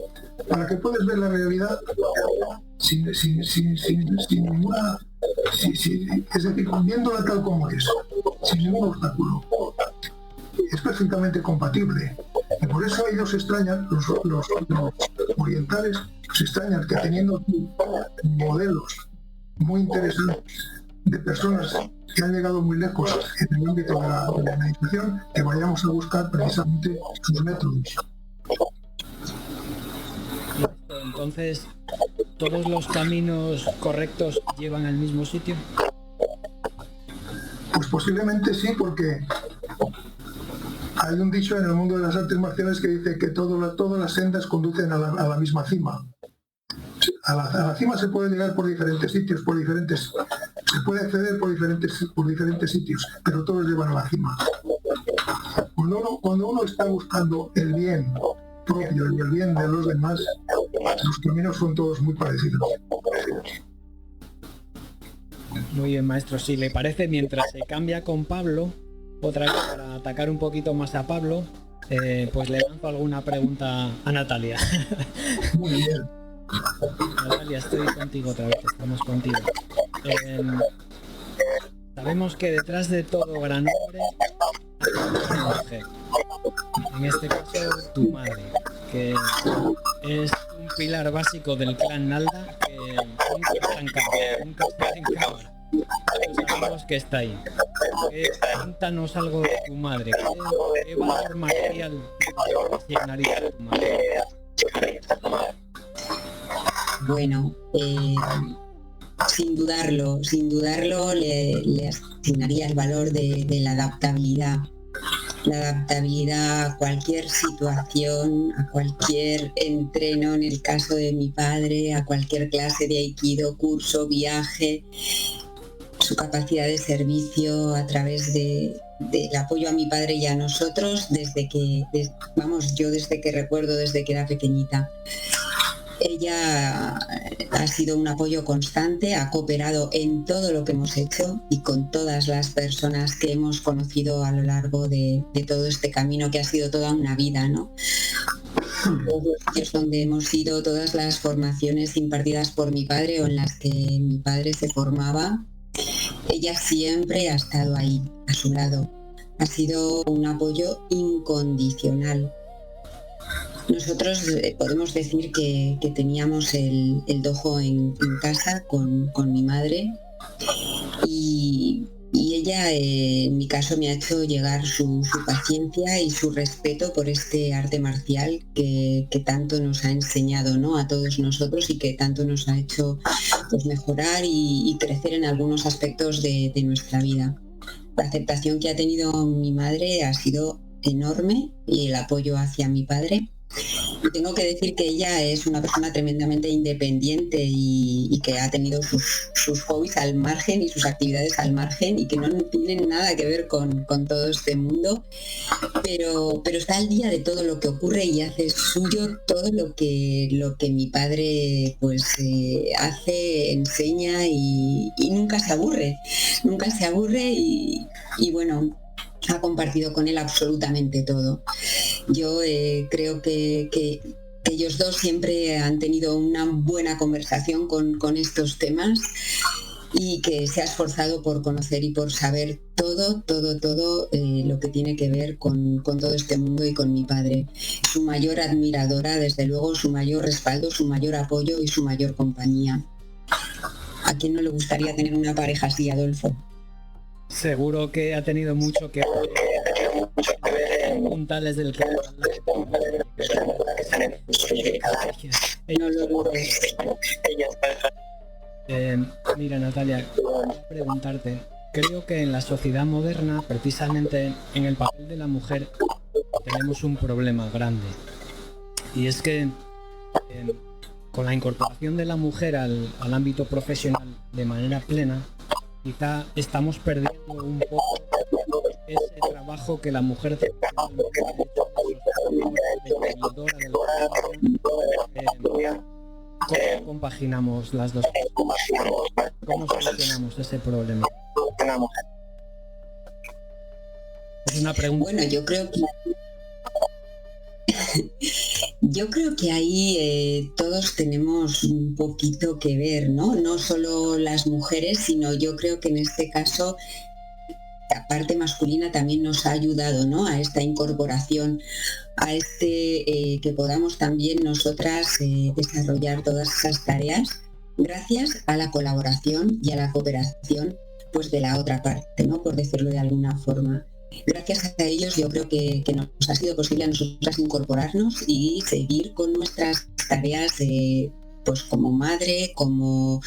para que puedas ver la realidad sin ninguna... es decir, viéndola tal como es. sin ningún obstáculo. Es perfectamente compatible. Y por eso ellos extrañan, los orientales, se extrañan que teniendo modelos muy interesantes de personas que han llegado muy lejos en el ámbito de la meditación, que vayamos a buscar precisamente sus métodos. Entonces, ¿todos los caminos correctos llevan al mismo sitio? Pues posiblemente sí, porque hay un dicho en el mundo de las artes marciales que dice que todas las sendas conducen a la misma cima. A la cima se puede llegar por diferentes sitios, se puede acceder por diferentes sitios, pero todos llevan a la cima. Cuando uno está buscando el bien propio y el bien de los demás, los caminos son todos muy parecidos. Muy bien, maestro. Si le parece, mientras se cambia con Pablo, otra vez para atacar un poquito más a Pablo, pues le lanzo alguna pregunta a Natalia. Muy bien. Natalia, estoy contigo otra vez, estamos contigo. Sabemos que detrás de todo gran hombre hay una mujer. En este caso, tu madre, que es un pilar básico del clan Nalda, que nunca está en cámara, nunca está en cámara. Pero sabemos que está ahí. Cuéntanos algo de tu madre. ¿Qué valor material asignaría tu madre? Bueno, sin dudarlo le asignaría el valor de la adaptabilidad a cualquier situación, a cualquier entreno, en el caso de mi padre, a cualquier clase de aikido, curso, viaje, su capacidad de servicio a través del apoyo a mi padre y a nosotros desde que recuerdo, desde que era pequeñita. Ella ha sido un apoyo constante, ha cooperado en todo lo que hemos hecho y con todas las personas que hemos conocido a lo largo de todo este camino que ha sido toda una vida, ¿no? Todos los sitios donde hemos ido, todas las formaciones impartidas por mi padre o en las que mi padre se formaba, ella siempre ha estado ahí, a su lado. Ha sido un apoyo incondicional. Nosotros podemos decir que teníamos el dojo en casa con mi madre y ella, en mi caso, me ha hecho llegar su paciencia y su respeto por este arte marcial que tanto nos ha enseñado, ¿no?, a todos nosotros y que tanto nos ha hecho, pues, mejorar y crecer en algunos aspectos de nuestra vida. La aceptación que ha tenido mi madre ha sido enorme y el apoyo hacia mi padre. Tengo que decir que ella es una persona tremendamente independiente y que ha tenido sus hobbies al margen y sus actividades al margen y que no tienen nada que ver con todo este mundo, pero está al día de todo lo que ocurre y hace suyo todo lo que mi padre, pues, hace, enseña y nunca se aburre y bueno, ha compartido con él absolutamente todo. Yo creo que ellos dos siempre han tenido una buena conversación con estos temas y que se ha esforzado por conocer y por saber todo lo que tiene que ver con todo este mundo y con mi padre. Su mayor admiradora, desde luego, su mayor respaldo, su mayor apoyo y su mayor compañía. ¿A quién no le gustaría tener una pareja así, Adolfo? Seguro que ha tenido mucho que ver puntales del que no lo dudes. Mira, Natalia, quería preguntarte, creo que en la sociedad moderna, precisamente en el papel de la mujer, tenemos un problema grande, y es que con la incorporación de la mujer al ámbito profesional de manera plena, quizá estamos perdiendo un poco ese trabajo que la mujer hace, ¿Cómo compaginamos las dos cosas? ¿Cómo solucionamos ese problema? Es una pregunta. Bueno, yo creo que ahí todos tenemos un poquito que ver, ¿no? No solo las mujeres, sino yo creo que en este caso la parte masculina también nos ha ayudado, ¿no?, a esta incorporación, a que podamos también nosotras desarrollar todas esas tareas gracias a la colaboración y a la cooperación, pues, de la otra parte, ¿no?, por decirlo de alguna forma. Gracias a ellos yo creo que nos ha sido posible a nosotras incorporarnos y seguir con nuestras tareas pues como madre, como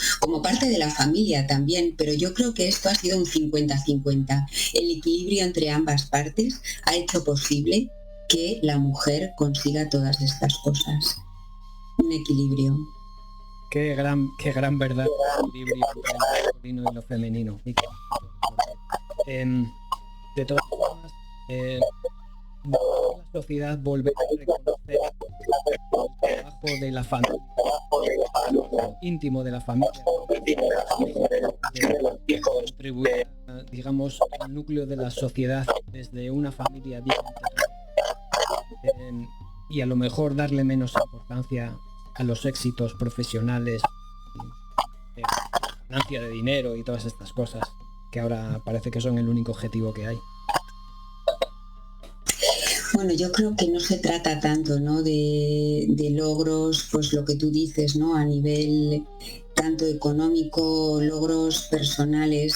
parte de la familia también, pero yo creo que esto ha sido un 50-50. El equilibrio entre ambas partes ha hecho posible que la mujer consiga todas estas cosas. Un equilibrio. Qué gran verdad, el equilibrio entre lo masculino y lo femenino. De todas formas, la sociedad volver a reconocer el trabajo de la familia, íntimo de la familia, de contribuir, digamos, al núcleo de la sociedad desde una familia bien integrada, y a lo mejor darle menos importancia a los éxitos profesionales, ganancia de dinero y todas estas cosas que ahora parece que son el único objetivo que hay. Bueno, yo creo que no se trata tanto, ¿no?, de logros, pues lo que tú dices, ¿no?, a nivel tanto económico, logros personales.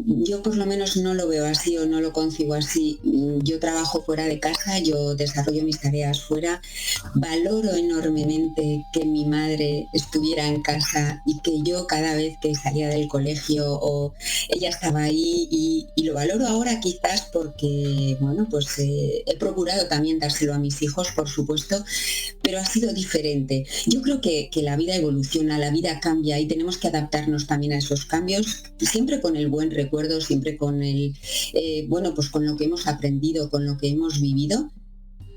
Yo por lo menos no lo veo así o no lo concibo así. Yo trabajo fuera de casa, yo desarrollo mis tareas fuera. Valoro enormemente que mi madre estuviera en casa y que yo cada vez que salía del colegio o ella estaba ahí, y lo valoro ahora quizás porque, bueno, pues he procurado también dárselo a mis hijos, por supuesto, pero ha sido diferente. Yo creo que la vida evoluciona, la vida cambia y tenemos que adaptarnos también a esos cambios, siempre con el buen recuerdo, siempre con pues con lo que hemos aprendido, con lo que hemos vivido,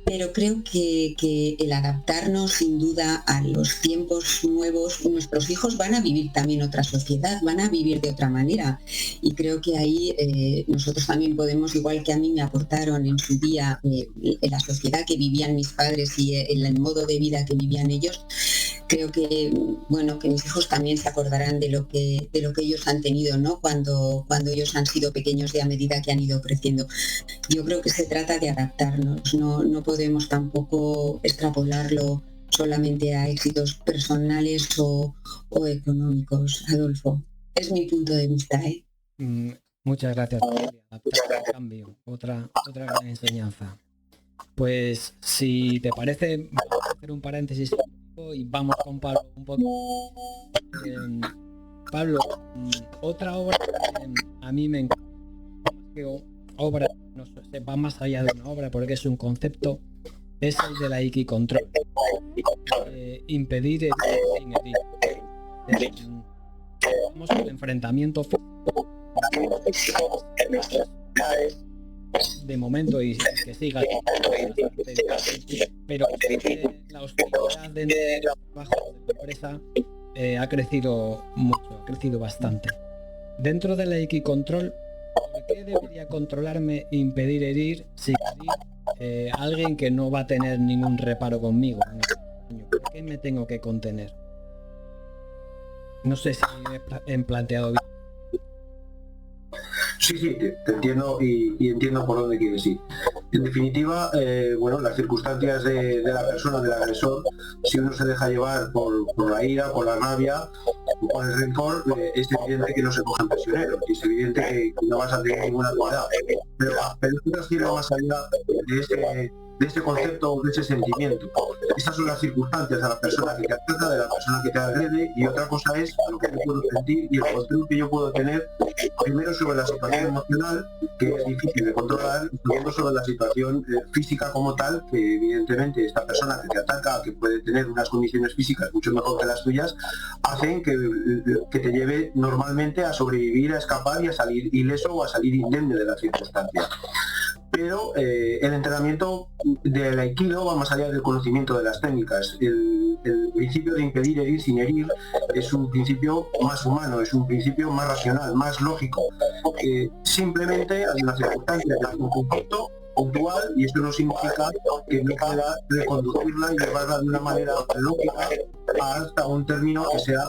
pero creo que el adaptarnos sin duda a los tiempos nuevos, nuestros hijos van a vivir también otra sociedad, van a vivir de otra manera, y creo que ahí nosotros también podemos, igual que a mí me aportaron en su día en la sociedad que vivían mis padres y el modo de vida que vivían ellos, creo que, bueno, que mis hijos también se acordarán de lo que ellos han tenido, ¿no?, cuando ellos han sido pequeños y a medida que han ido creciendo. Yo creo que se trata de adaptarnos, no podemos tampoco extrapolarlo solamente a éxitos personales o económicos, Adolfo. Es mi punto de vista, ¿eh? Muchas gracias, adaptar al cambio, otra gran enseñanza. Pues si te parece, vamos a hacer un paréntesis y vamos con Pablo un poco. Pablo, otra obra que a mí me encanta, que obra, no sé, va más allá de una obra porque es un concepto, es el de la Ikicontrol. Impedir herir sin herir. Vamos al enfrentamiento físico de momento y que siga, pero la hostilidad dentro del trabajo de la empresa ha crecido mucho, ha crecido bastante. Dentro de la Ikicontrol, ¿por qué debería controlarme, impedir herir sin herir alguien que no va a tener ningún reparo conmigo? ¿Por qué me tengo que contener? No sé si me he planteado bien. Sí, te entiendo y entiendo por dónde quieres ir. En definitiva, las circunstancias de la persona, del agresor, si uno se deja llevar por la ira, por la rabia, por el rencor, es evidente que no se cogen prisioneros, y es evidente que no vas a tener ninguna piedad. Pero esto trasciende más allá de ese concepto o de ese sentimiento. Esas son las circunstancias a la persona que te ataca, de la persona que te agrede, y otra cosa es lo que yo puedo sentir y el control que yo puedo tener, primero sobre la situación emocional, que es difícil de controlar, y segundo sobre la situación física como tal, que evidentemente esta persona que te ataca, que puede tener unas condiciones físicas mucho mejor que las tuyas, hacen que te lleve normalmente a sobrevivir, a escapar y a salir ileso o a salir indemne de la circunstancia. Pero el entrenamiento del Aikido va más allá del conocimiento de las técnicas. El principio de impedir herir sin herir es un principio más humano, es un principio más racional, más lógico. Simplemente hay una circunstancia, hay un conflicto, puntual, y esto no significa que no pueda reconducirla y llevarla de una manera lógica hasta un término que sea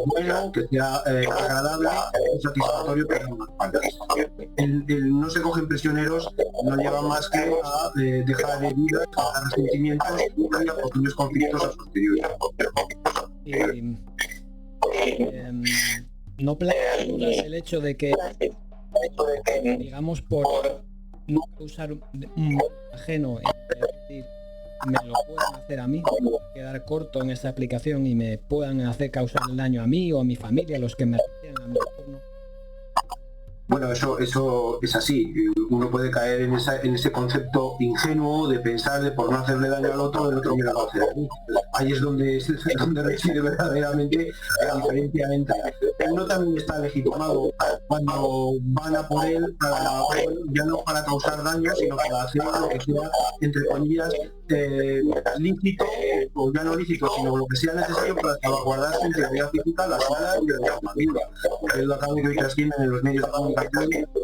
bueno, que sea agradable y satisfactorio para ambas partes. El no se cogen prisioneros no lleva más que a dejar heridas, a resentimientos y a posibles conflictos a posteriori. ¿No planteas el hecho de que, digamos, por no causar un mal ajeno, es decir, me lo puedan hacer a mí, quedar corto en esa aplicación y me puedan hacer causar el daño a mí o a mi familia, a los que me rodean, a mi entorno? Bueno, eso es así. Uno puede caer en ese concepto ingenuo de pensar de por no hacerle daño al otro, el otro me lo va a hacer a mí. Ahí es donde reside verdaderamente la diferencia entre... Uno también está legitimado cuando van a por él, ya no para causar daño, sino para hacer lo que sea, entre comillas, lícito, o ya no lícito, sino lo que sea necesario para salvaguardar su integridad física, la suya y de la familia. Es lo que hoy trascienden en los medios de comunicación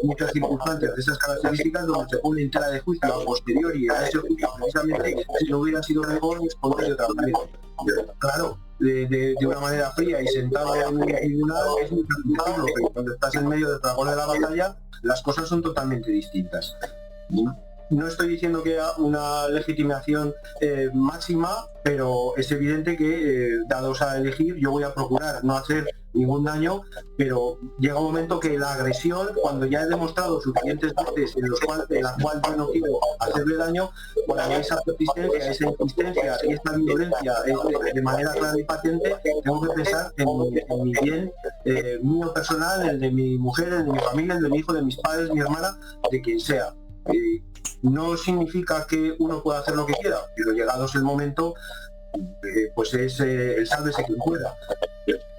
muchas circunstancias de esas características donde se pone en tela de juicio a posteriori a ese juicio, precisamente si no hubiera sido mejor responder de otra manera. Claro, de una manera fría y sentado en un tribunal es muy fácil decirlo, pero cuando estás en medio del fragor de la batalla las cosas son totalmente distintas. No estoy diciendo que haya una legitimación máxima, pero es evidente que, dados a elegir, yo voy a procurar no hacer ningún daño, pero llega un momento que la agresión, cuando ya he demostrado suficientes veces en la cual yo no quiero hacerle daño, cuando esa persistencia, esa insistencia y esta violencia de manera clara y patente, tengo que pensar en mi bien mío personal, el de mi mujer, el de mi familia, el de mi hijo, de mis padres, mi hermana, de quien sea. No significa que uno pueda hacer lo que quiera, pero llegados el momento, pues es el sálvese quien pueda.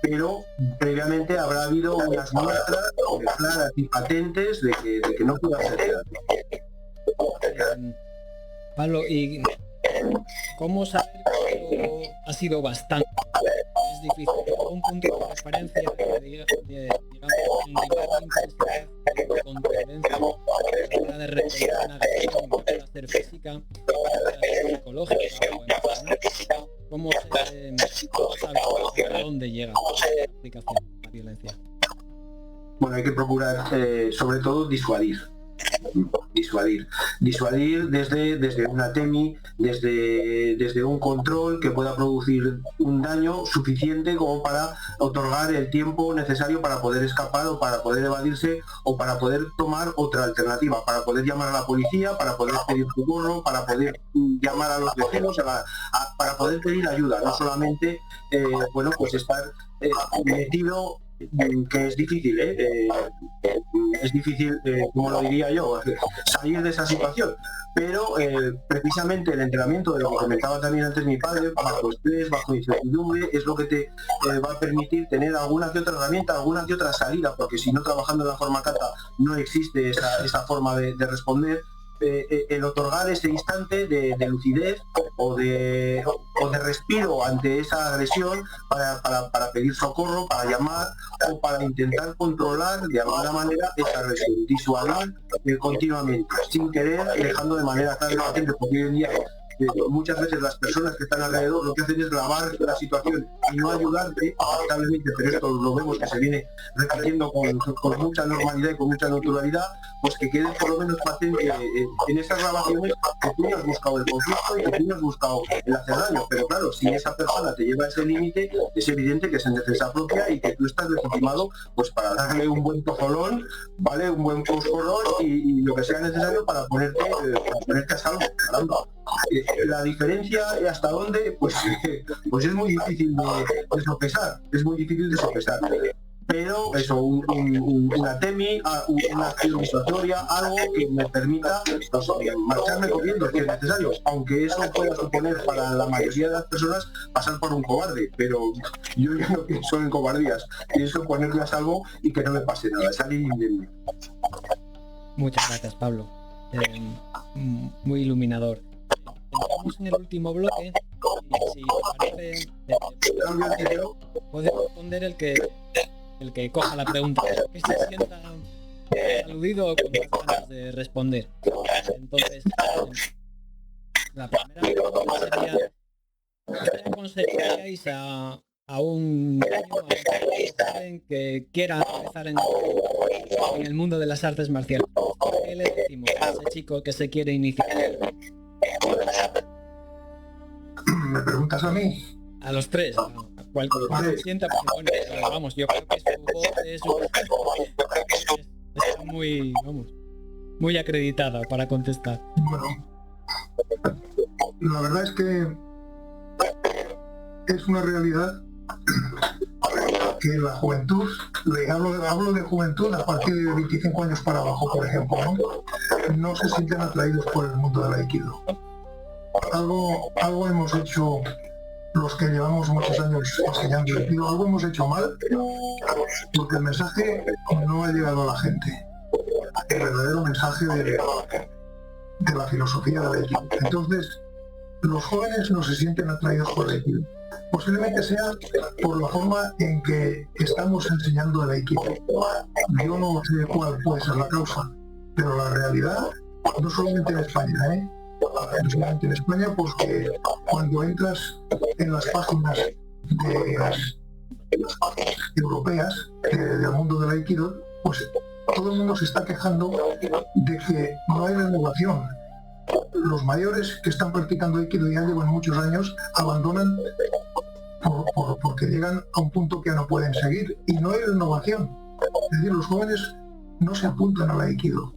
Pero previamente habrá habido unas muestras claras y patentes de que no puede hacer nada. Pablo, ¿y cómo saber que ha sido bastante? Es difícil. Un punto de referencia digamos, un nivel de intensidad, de contundencia, de repetir una agresión, puede ser física, puede ser psicológica o emocional. ¿Cómo se sabe a dónde llega la aplicación de la violencia? Bueno, hay que procurar, sobre todo, disuadir desde una TEMI, desde un control que pueda producir un daño suficiente como para otorgar el tiempo necesario para poder escapar o para poder evadirse o para poder tomar otra alternativa, para poder llamar a la policía, para poder pedir socorro, para poder llamar a los vecinos, para poder pedir ayuda, no solamente bueno, pues estar metido, que es difícil, es difícil, como lo diría yo, salir de esa situación, pero precisamente el entrenamiento, de lo que comentaba también antes mi padre, bajo estrés, bajo incertidumbre, es lo que te va a permitir tener alguna que otra herramienta, alguna que otra salida, porque si no, trabajando en la forma cata no existe esa forma de responder. El otorgar ese instante de lucidez o de respiro ante esa agresión para pedir socorro, para llamar o para intentar controlar de alguna manera esa agresión, disuadir continuamente, sin querer, dejando de manera clara y patente, porque hoy en día muchas veces las personas que están alrededor lo que hacen es grabar la situación y no ayudarte, lamentablemente, pero esto lo vemos que se viene repitiendo con mucha normalidad y con mucha naturalidad, pues que quede por lo menos patente en esas grabaciones que tú no has buscado el conflicto y que tú no has buscado el hacer daño, pero claro, si esa persona te lleva a ese límite, es evidente que es en defensa propia y que tú estás legitimado pues para darle un buen tozolón, ¿vale? Un buen coscorrón y lo que sea necesario para ponerte a salvo, caramba. La diferencia hasta dónde, pues es muy difícil de sopesar, pero eso, una TEMI, una acción disuasoria, algo que me permita pues, marcharme corriendo si es necesario, aunque eso pueda suponer para la mayoría de las personas pasar por un cobarde, pero yo ya no pienso en cobardías, pienso en ponerme a salvo y que no me pase nada, salir indemne. Muchas gracias, Pablo, muy iluminador. Entramos en el último bloque y si parece puede responder el que coja la pregunta, que se sienta aludido o con ganas de responder. Entonces, la primera pregunta sería, ¿qué aconsejaríais a un niño, a un joven que quiera empezar en el mundo de las artes marciales? ¿Qué le decimos a ese chico que se quiere iniciar? ¿Me preguntas a mí? A los tres, a cualquiera que sienta, porque bueno, vamos, yo creo que su voz está muy, vamos, muy acreditada para contestar. Bueno, la verdad es que es una realidad que la juventud, hablo de juventud a partir de 25 años para abajo, por ejemplo, no se sienten atraídos por el mundo del aikido. Algo hemos hecho los que llevamos muchos años enseñando aikido, algo hemos hecho mal, porque el mensaje no ha llegado a la gente, el verdadero mensaje de la filosofía del aikido. Entonces, los jóvenes no se sienten atraídos por el aikido. Posiblemente sea por la forma en que estamos enseñando el aikido. Yo no sé cuál puede ser la causa, pero la realidad, no solamente en España, no solamente en España, porque cuando entras en las páginas europeas del mundo del aikido, pues todo el mundo se está quejando de que no hay renovación. Los mayores que están practicando aikido ya llevan muchos años, abandonan porque llegan a un punto que ya no pueden seguir y no hay renovación. Es decir, los jóvenes no se apuntan al aikido.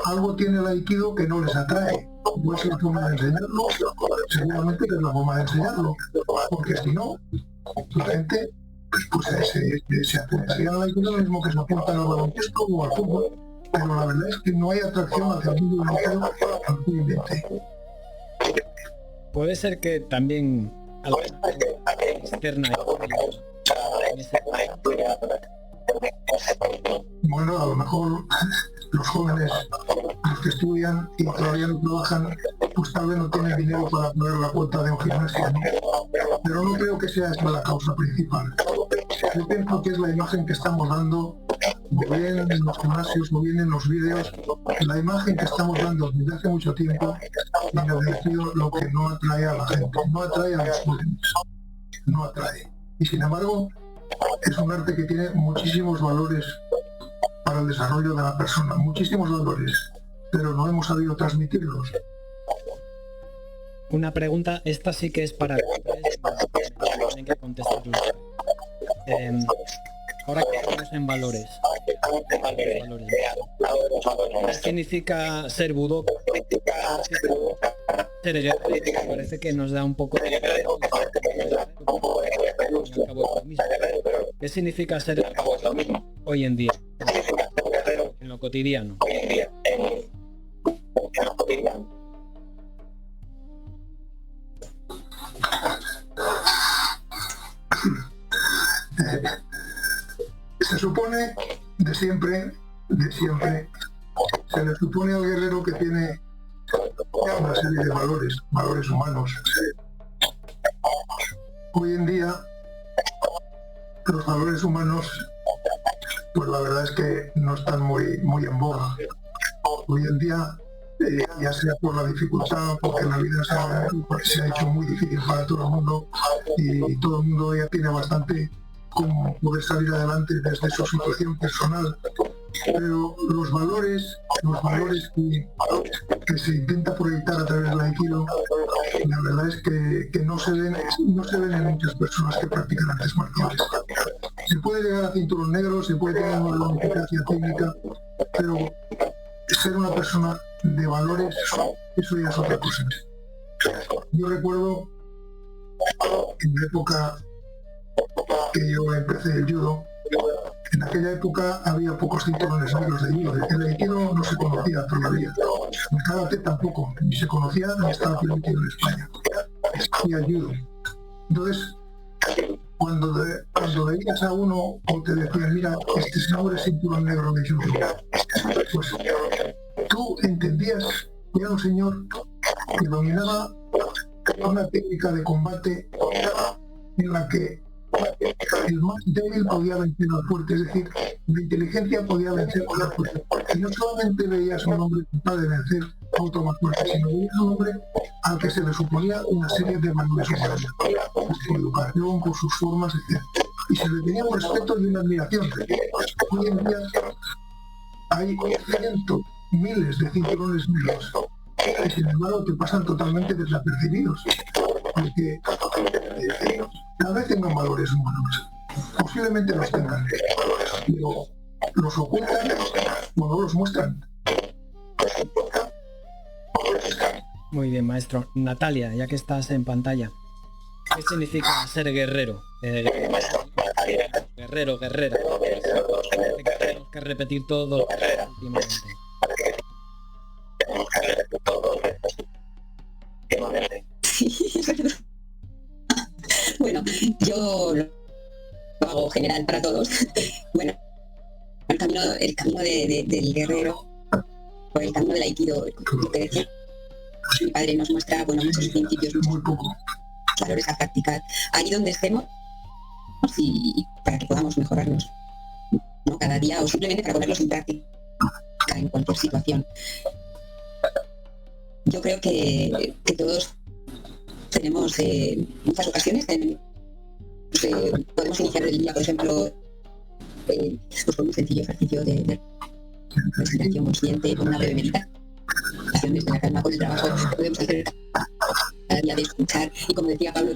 Algo tiene el aikido que no les atrae. No es la forma de enseñarlo, seguramente que es la forma de enseñarlo, porque si no, la gente se apuntaría al aikido lo mismo que se apuntan al baloncesto o al fútbol. Pero la verdad es que no hay atracción hacia el mundo del aikido actualmente. Puede ser que también algo externa en ese... Bueno, a lo mejor los jóvenes, los que estudian y todavía no trabajan, pues tal vez no tienen dinero para pagar la cuota de un gimnasio, ¿no? Pero no creo que sea esa la causa principal. Yo pienso que es la imagen que estamos dando, o bien en los gimnasios, o bien en los vídeos, la imagen que estamos dando desde hace mucho tiempo, y en el sentido lo que no atrae a la gente, no atrae a los jóvenes, no atrae. Y sin embargo, es un arte que tiene muchísimos valores para el desarrollo de la persona, muchísimos valores, pero no hemos sabido transmitirlos. Una pregunta, esta sí que es para tienen que contestarlo. Ahora que estamos en valores, ¿qué significa ser budoka? Ser guerrero, parece que nos da un poco de... ¿Qué significa ser hoy en día? En lo cotidiano. Se supone, de siempre, se le supone al guerrero que tiene una serie de valores humanos. Hoy en día, los valores humanos, pues la verdad es que no están muy en boga. Hoy en día, ya sea por la dificultad, porque la vida se ha hecho muy difícil para todo el mundo y todo el mundo ya tiene bastante como poder salir adelante desde su situación personal, pero los valores que se intenta proyectar a través del aikido, la verdad es que no se ven en muchas personas que practican artes marciales. Se puede llegar a cinturón negro, se puede llegar a una eficacia técnica, pero ser una persona de valores, eso ya es otra cosa. Yo recuerdo en la época que yo empecé el judo, en aquella época había pocos cinturones negros de judo. El aikido no se conocía todavía, el karate tampoco, ni se conocía ni estaba permitido en España. Existía el judo. Entonces, cuando veías a uno o te decían, mira, este señor es cinturón negro de judo, pues tú entendías que era un señor que dominaba una técnica de combate en la que el más débil podía vencer al fuerte, es decir, la inteligencia podía vencer a la fuerza. Y no solamente veías a un hombre capaz de vencer a otro más fuerte, sino veías a un hombre al que se le suponía una serie de valores humanos, su educación, por sus formas, etc. Y se le tenía un respeto y una admiración. Hoy en día hay cientos, miles de cinturones negros que sin embargo te pasan totalmente desapercibidos, porque tal vez tengan valores humanos, posiblemente los tengan, pero los ocultan o no los muestran. Muy bien, maestro. Natalia, ya que estás en pantalla, ¿qué significa ser guerrero? Guerrero, guerrera. Tenemos que repetir todo últimamente. Sí, perdón. Bueno, yo lo hago general para todos. Bueno, el camino del guerrero, o el camino del aikido, que decía mi padre, nos muestra, bueno, muchos principios, muchos valores a practicar allí donde estemos, y para que podamos mejorarnos, ¿no? Cada día, o simplemente para ponerlos en práctica en cualquier situación. Yo creo que todos tenemos muchas ocasiones, podemos iniciar el día, por ejemplo, pues con un sencillo ejercicio de respiración consciente, con una breve meditación desde la calma, con el trabajo podemos hacer cada día de escuchar y, como decía Pablo,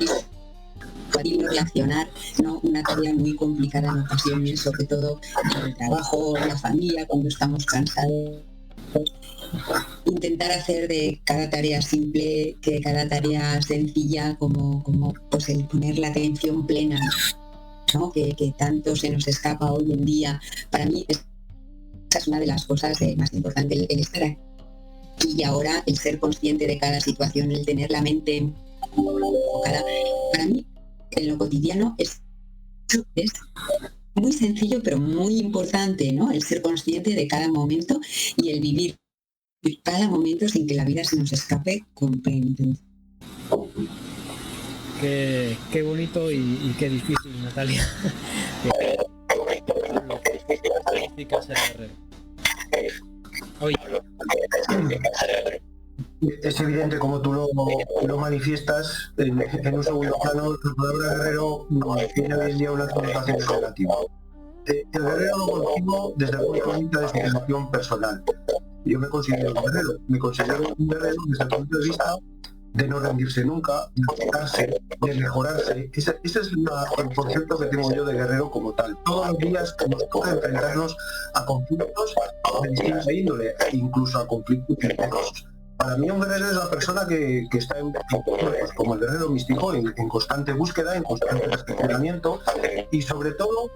reaccionar, ¿no? Una tarea muy complicada en ocasiones, sobre todo en el trabajo, en la familia, cuando estamos cansados. Intentar hacer de cada tarea simple, que cada tarea sencilla, como pues el poner la atención plena, ¿no? que tanto se nos escapa hoy en día. Para mí esa es una de las cosas más importantes, el estar aquí y ahora, el ser consciente de cada situación, el tener la mente enfocada. Para mí, en lo cotidiano es muy sencillo, pero muy importante, ¿no? El ser consciente de cada momento y el vivir cada momento sin que la vida se nos escape completamente. Qué bonito y qué difícil, Natalia. Lo que significa ser guerrero. Oye. Es evidente, como tú lo manifiestas, en un segundo plano, la palabra guerrero tiene hoy en día una connotación negativa. El guerrero lo concibo desde el punto de vista de su formación personal. Yo me considero un guerrero desde el punto de vista de no rendirse nunca, de acercarse, de mejorarse. Ese es el concepto que tengo yo de guerrero como tal. Todos los días nos toca enfrentarnos a conflictos de distinta índole, incluso a conflictos internos. Para mí un guerrero es la persona que está pues, como el guerrero místico, en constante búsqueda, en constante perfeccionamiento y sobre todo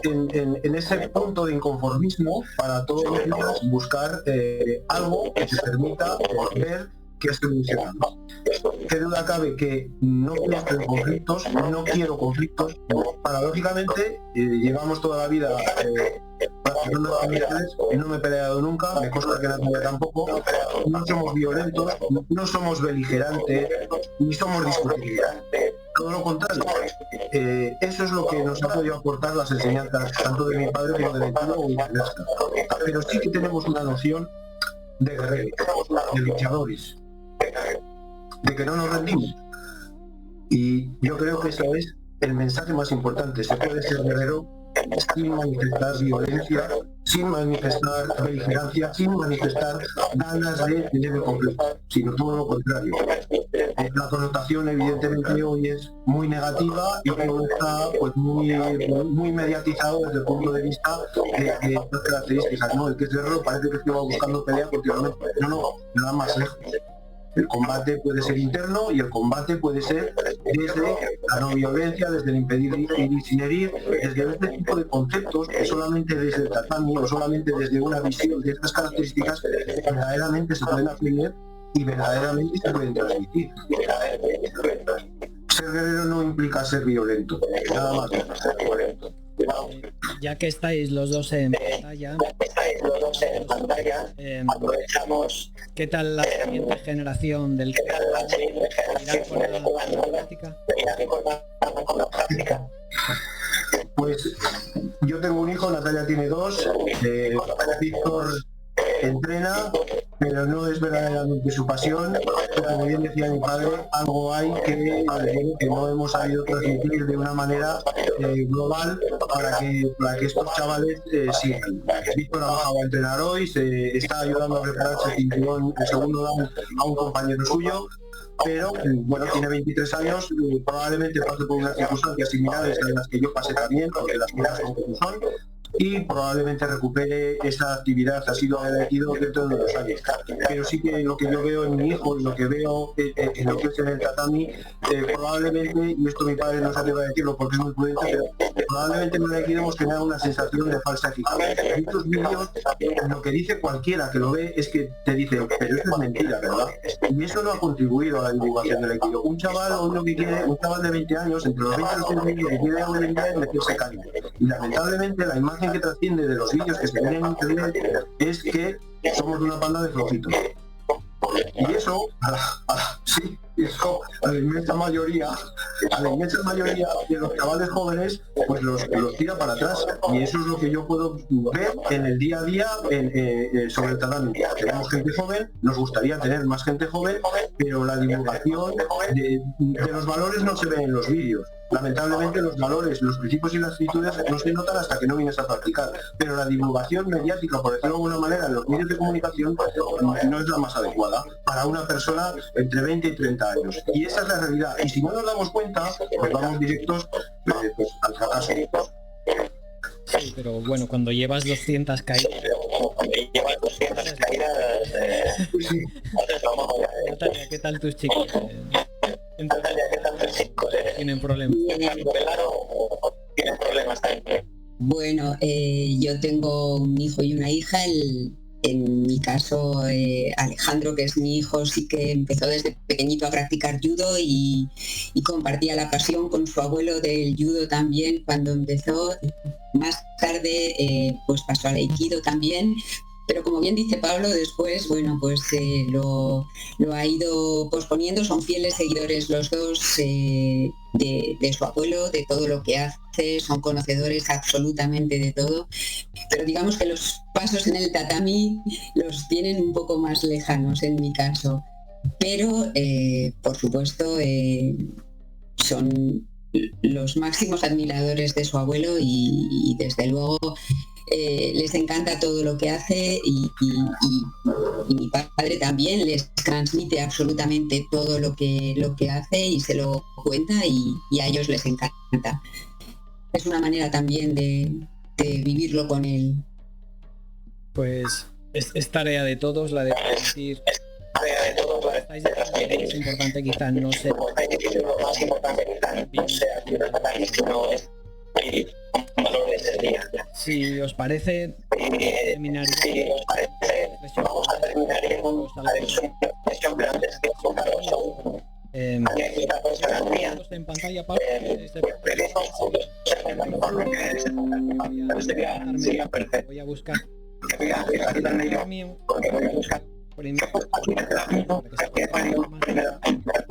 en ese punto de inconformismo para todos los días buscar algo que te permita ver que has evolucionado. Qué duda cabe que no quiero hacer conflictos, no quiero conflictos. Paradójicamente, llevamos toda la vida practicando familiares y no me he peleado nunca, me consta que Natalia tampoco. No somos violentos, no somos beligerantes, ni somos discutibles. Todo lo contrario. Eso es lo que nos ha podido aportar las enseñanzas tanto de mi padre como de mi padre o viceversa. Pero sí que tenemos una noción de guerreros, de luchadores, de que no nos rendimos. Y yo creo que ese es el mensaje más importante. Se puede ser guerrero sin manifestar violencia, sin manifestar beligerancia, sin manifestar ganas de tener el conflicto, sino todo lo contrario. La connotación evidentemente hoy es muy negativa y todo está pues muy mediatizado desde el punto de vista de las características, ¿no? El que es guerrero parece que se va buscando pelea continuamente. No, nada más lejos. El combate puede ser interno y el combate puede ser desde la no violencia, desde el impedir y sin herir, desde este tipo de conceptos que solamente desde el tatami o solamente desde una visión de estas características verdaderamente se pueden aprender y verdaderamente se pueden transmitir. Ser guerrero no implica ser violento, nada más. Ya que estáis los dos en pantalla, ¿qué tal la siguiente generación del que irán con la práctica? Pues yo tengo un hijo, Natalia tiene 2, Víctor entrena, pero no es verdaderamente su pasión. Como bien decía mi padre, algo hay que no hemos sabido transmitir de una manera global para que estos chavales sigan. Víctor ha bajado a entrenar hoy, se está ayudando a prepararse el cinturón, el segundo dan a un compañero suyo, pero bueno, tiene 23 años, probablemente pase por unas circunstancias similares a las que yo pasé también, porque las cosas son como son, y probablemente recupere esa actividad asiduo elegido dentro de los años. Pero sí que lo que yo veo en mi hijo y lo que veo en lo que es en el tatami, probablemente, y esto mi padre no se atreve a decirlo porque es muy prudente, pero probablemente en el aikido hemos generado una sensación de falsa eficacia. En estos vídeos, lo que dice cualquiera que lo ve es que te dice, pero eso es mentira, ¿verdad? Y eso no ha contribuido a la divulgación del aikido. Un chaval hoy lo que quiere, un chaval de 20 años, entre los 20 y los 30 años, lo que quiere hoy en día es meterse caña. Y lamentablemente la imagen que trasciende de los vídeos que se ven en internet es que somos una panda de flojitos. Y eso, sí, eso a la inmensa mayoría de los chavales jóvenes, pues los tira para atrás. Y eso es lo que yo puedo ver en el día a día sobre el tatami. Tenemos gente joven, nos gustaría tener más gente joven, pero la divulgación de los valores no se ve en los vídeos. Lamentablemente los valores, los principios y las actitudes no se notan hasta que no vienes a practicar, pero la divulgación mediática, por decirlo de alguna manera, en los medios de comunicación no es la más adecuada para una persona entre 20 y 30 años. Y esa es la realidad. Y si no nos damos cuenta, pues vamos directos pues, al fracaso. Sí, pero bueno, cuando llevas 200 caídas... Sí. Natalia, ¿qué tal tus chicos? ¿Tienen problemas? Bueno, yo tengo un hijo y una hija. En mi caso, Alejandro, que es mi hijo, sí que empezó desde pequeñito a practicar judo y compartía la pasión con su abuelo del judo también cuando empezó. Más tarde pues pasó al aikido también, pero como bien dice Pablo, después, bueno, pues lo ha ido posponiendo. Son fieles seguidores los dos de su abuelo, de todo lo que hace, son conocedores absolutamente de todo, pero digamos que los pasos en el tatami los tienen un poco más lejanos en mi caso, pero por supuesto son los máximos admiradores de su abuelo y desde luego les encanta todo lo que hace y mi padre también les transmite absolutamente todo lo que hace y se lo cuenta y a ellos les encanta. Es una manera también de vivirlo con él. Pues es tarea de todos la de decir. Es importante quizás no sé si os parece terminar en pantalla voy a buscar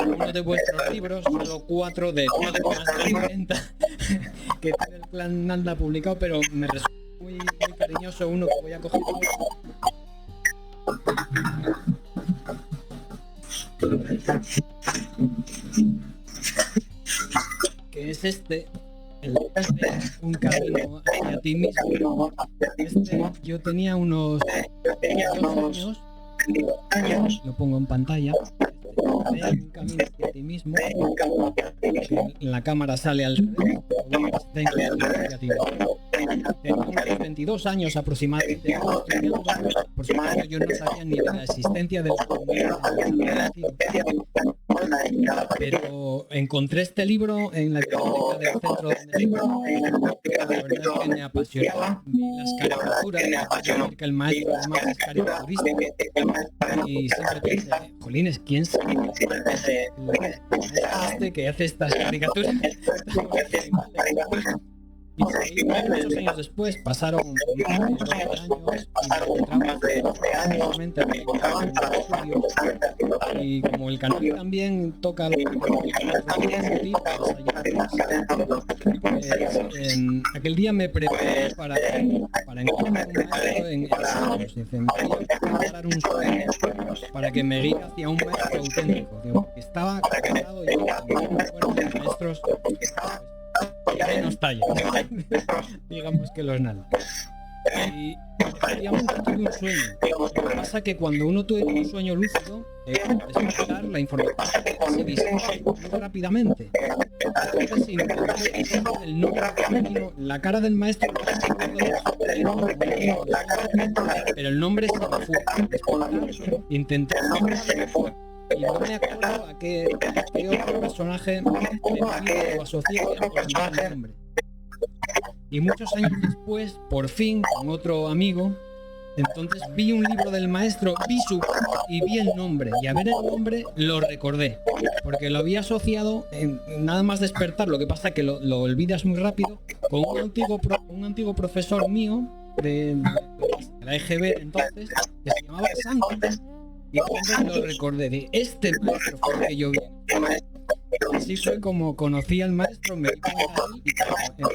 uno de vuestros libros, solo 4 de más de 40 que tiene el Clan Nanda publicado, pero me resulta muy cariñoso uno que voy a coger que es este, un camino hacia ti mismo. Yo tenía unos 2 años, lo pongo en pantalla. Un camino hacia ti mismo. En la cámara sale al revés. Tengo unos 22 años aproximadamente. Por supuesto, yo no sabía ni de la existencia del pero encontré este libro en la biblioteca del centro de la verdad es que me apasionó las caricaturas, que el maestro además es caricaturista y siempre pensé, jolines, ¿quién sabe? Que hace estas caricaturas Y muchos años después, pasaron más de 12 años, y me encontraba en el estudio, y como el canal también toca los en aquel día me preparé para encontrar un maestro en Salmos. Dice, me voy a preparar un sueño para que me guíe hacia un maestro auténtico. Digo, porque estaba casado y fueron maestros menos talla, digamos que los nada. Y efectivamente tuve un sueño. Lo que pasa es que cuando uno tuve un sueño lúcido, despertar la información se disipa muy rápidamente. Entonces, el nombre, la cara del maestro, pero el nombre se me fue. Intenté y no me acuerdo a qué otro personaje o asocié con el nombre. Y muchos años después, por fin, con otro amigo, entonces vi un libro del maestro, y vi el nombre. Y a ver el nombre lo recordé, porque lo había asociado en nada más despertar. Lo que pasa es que lo olvidas muy rápido, con un antiguo profesor mío de la EGB entonces, que se llamaba Santos. Y entonces lo recordé de este maestro fue el que yo vi. Así fue como conocí al maestro, me di cuenta de él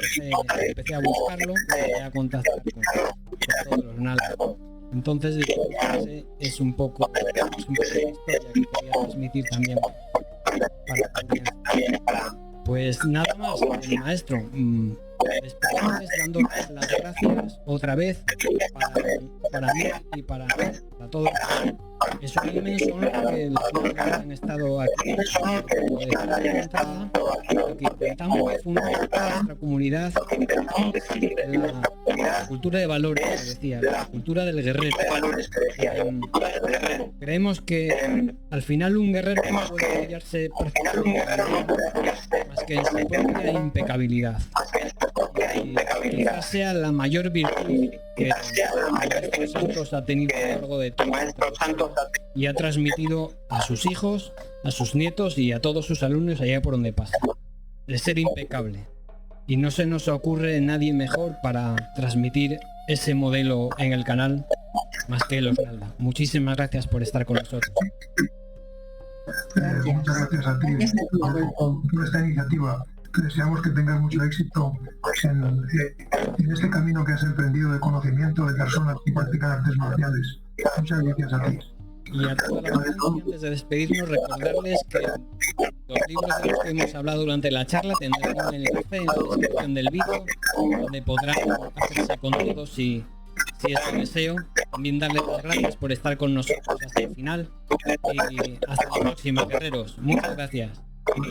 y empecé a buscarlo, empecé a contactar con todos los nalgas. Entonces ese es un poco de historia que quería transmitir también para pues nada más, maestro. Despedirles dando las gracias otra vez para mí y para todos. Es un inmenso honor que los hayan estado aquí. Lo que intentamos fundar nuestra comunidad, la cultura de valores, que decía, la cultura del guerrero. Creemos que al final un guerrero no puede hallarse más que en su propia impecabilidad. Y quizás sea la mayor virtud que nuestros santos ha tenido a lo largo de todo y ha transmitido a sus hijos, a sus nietos y a todos sus alumnos allá por donde pasa. De ser impecable. Y no se nos ocurre nadie mejor para transmitir ese modelo en el canal más que los Nalda. Muchísimas gracias por estar con nosotros. Muchas gracias a ti por esta iniciativa. Deseamos que tengas mucho éxito en este camino que has emprendido de conocimiento de personas que practican artes marciales. Muchas gracias a ti. Y a todos los demás, antes de despedirnos, recordarles que los libros de los que hemos hablado durante la charla tendrán un enlace en la descripción del vídeo, donde podrán hacerse con todos si es su deseo. También darles las gracias por estar con nosotros hasta el final. Y hasta la próxima, guerreros. Muchas gracias.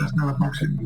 Hasta la próxima.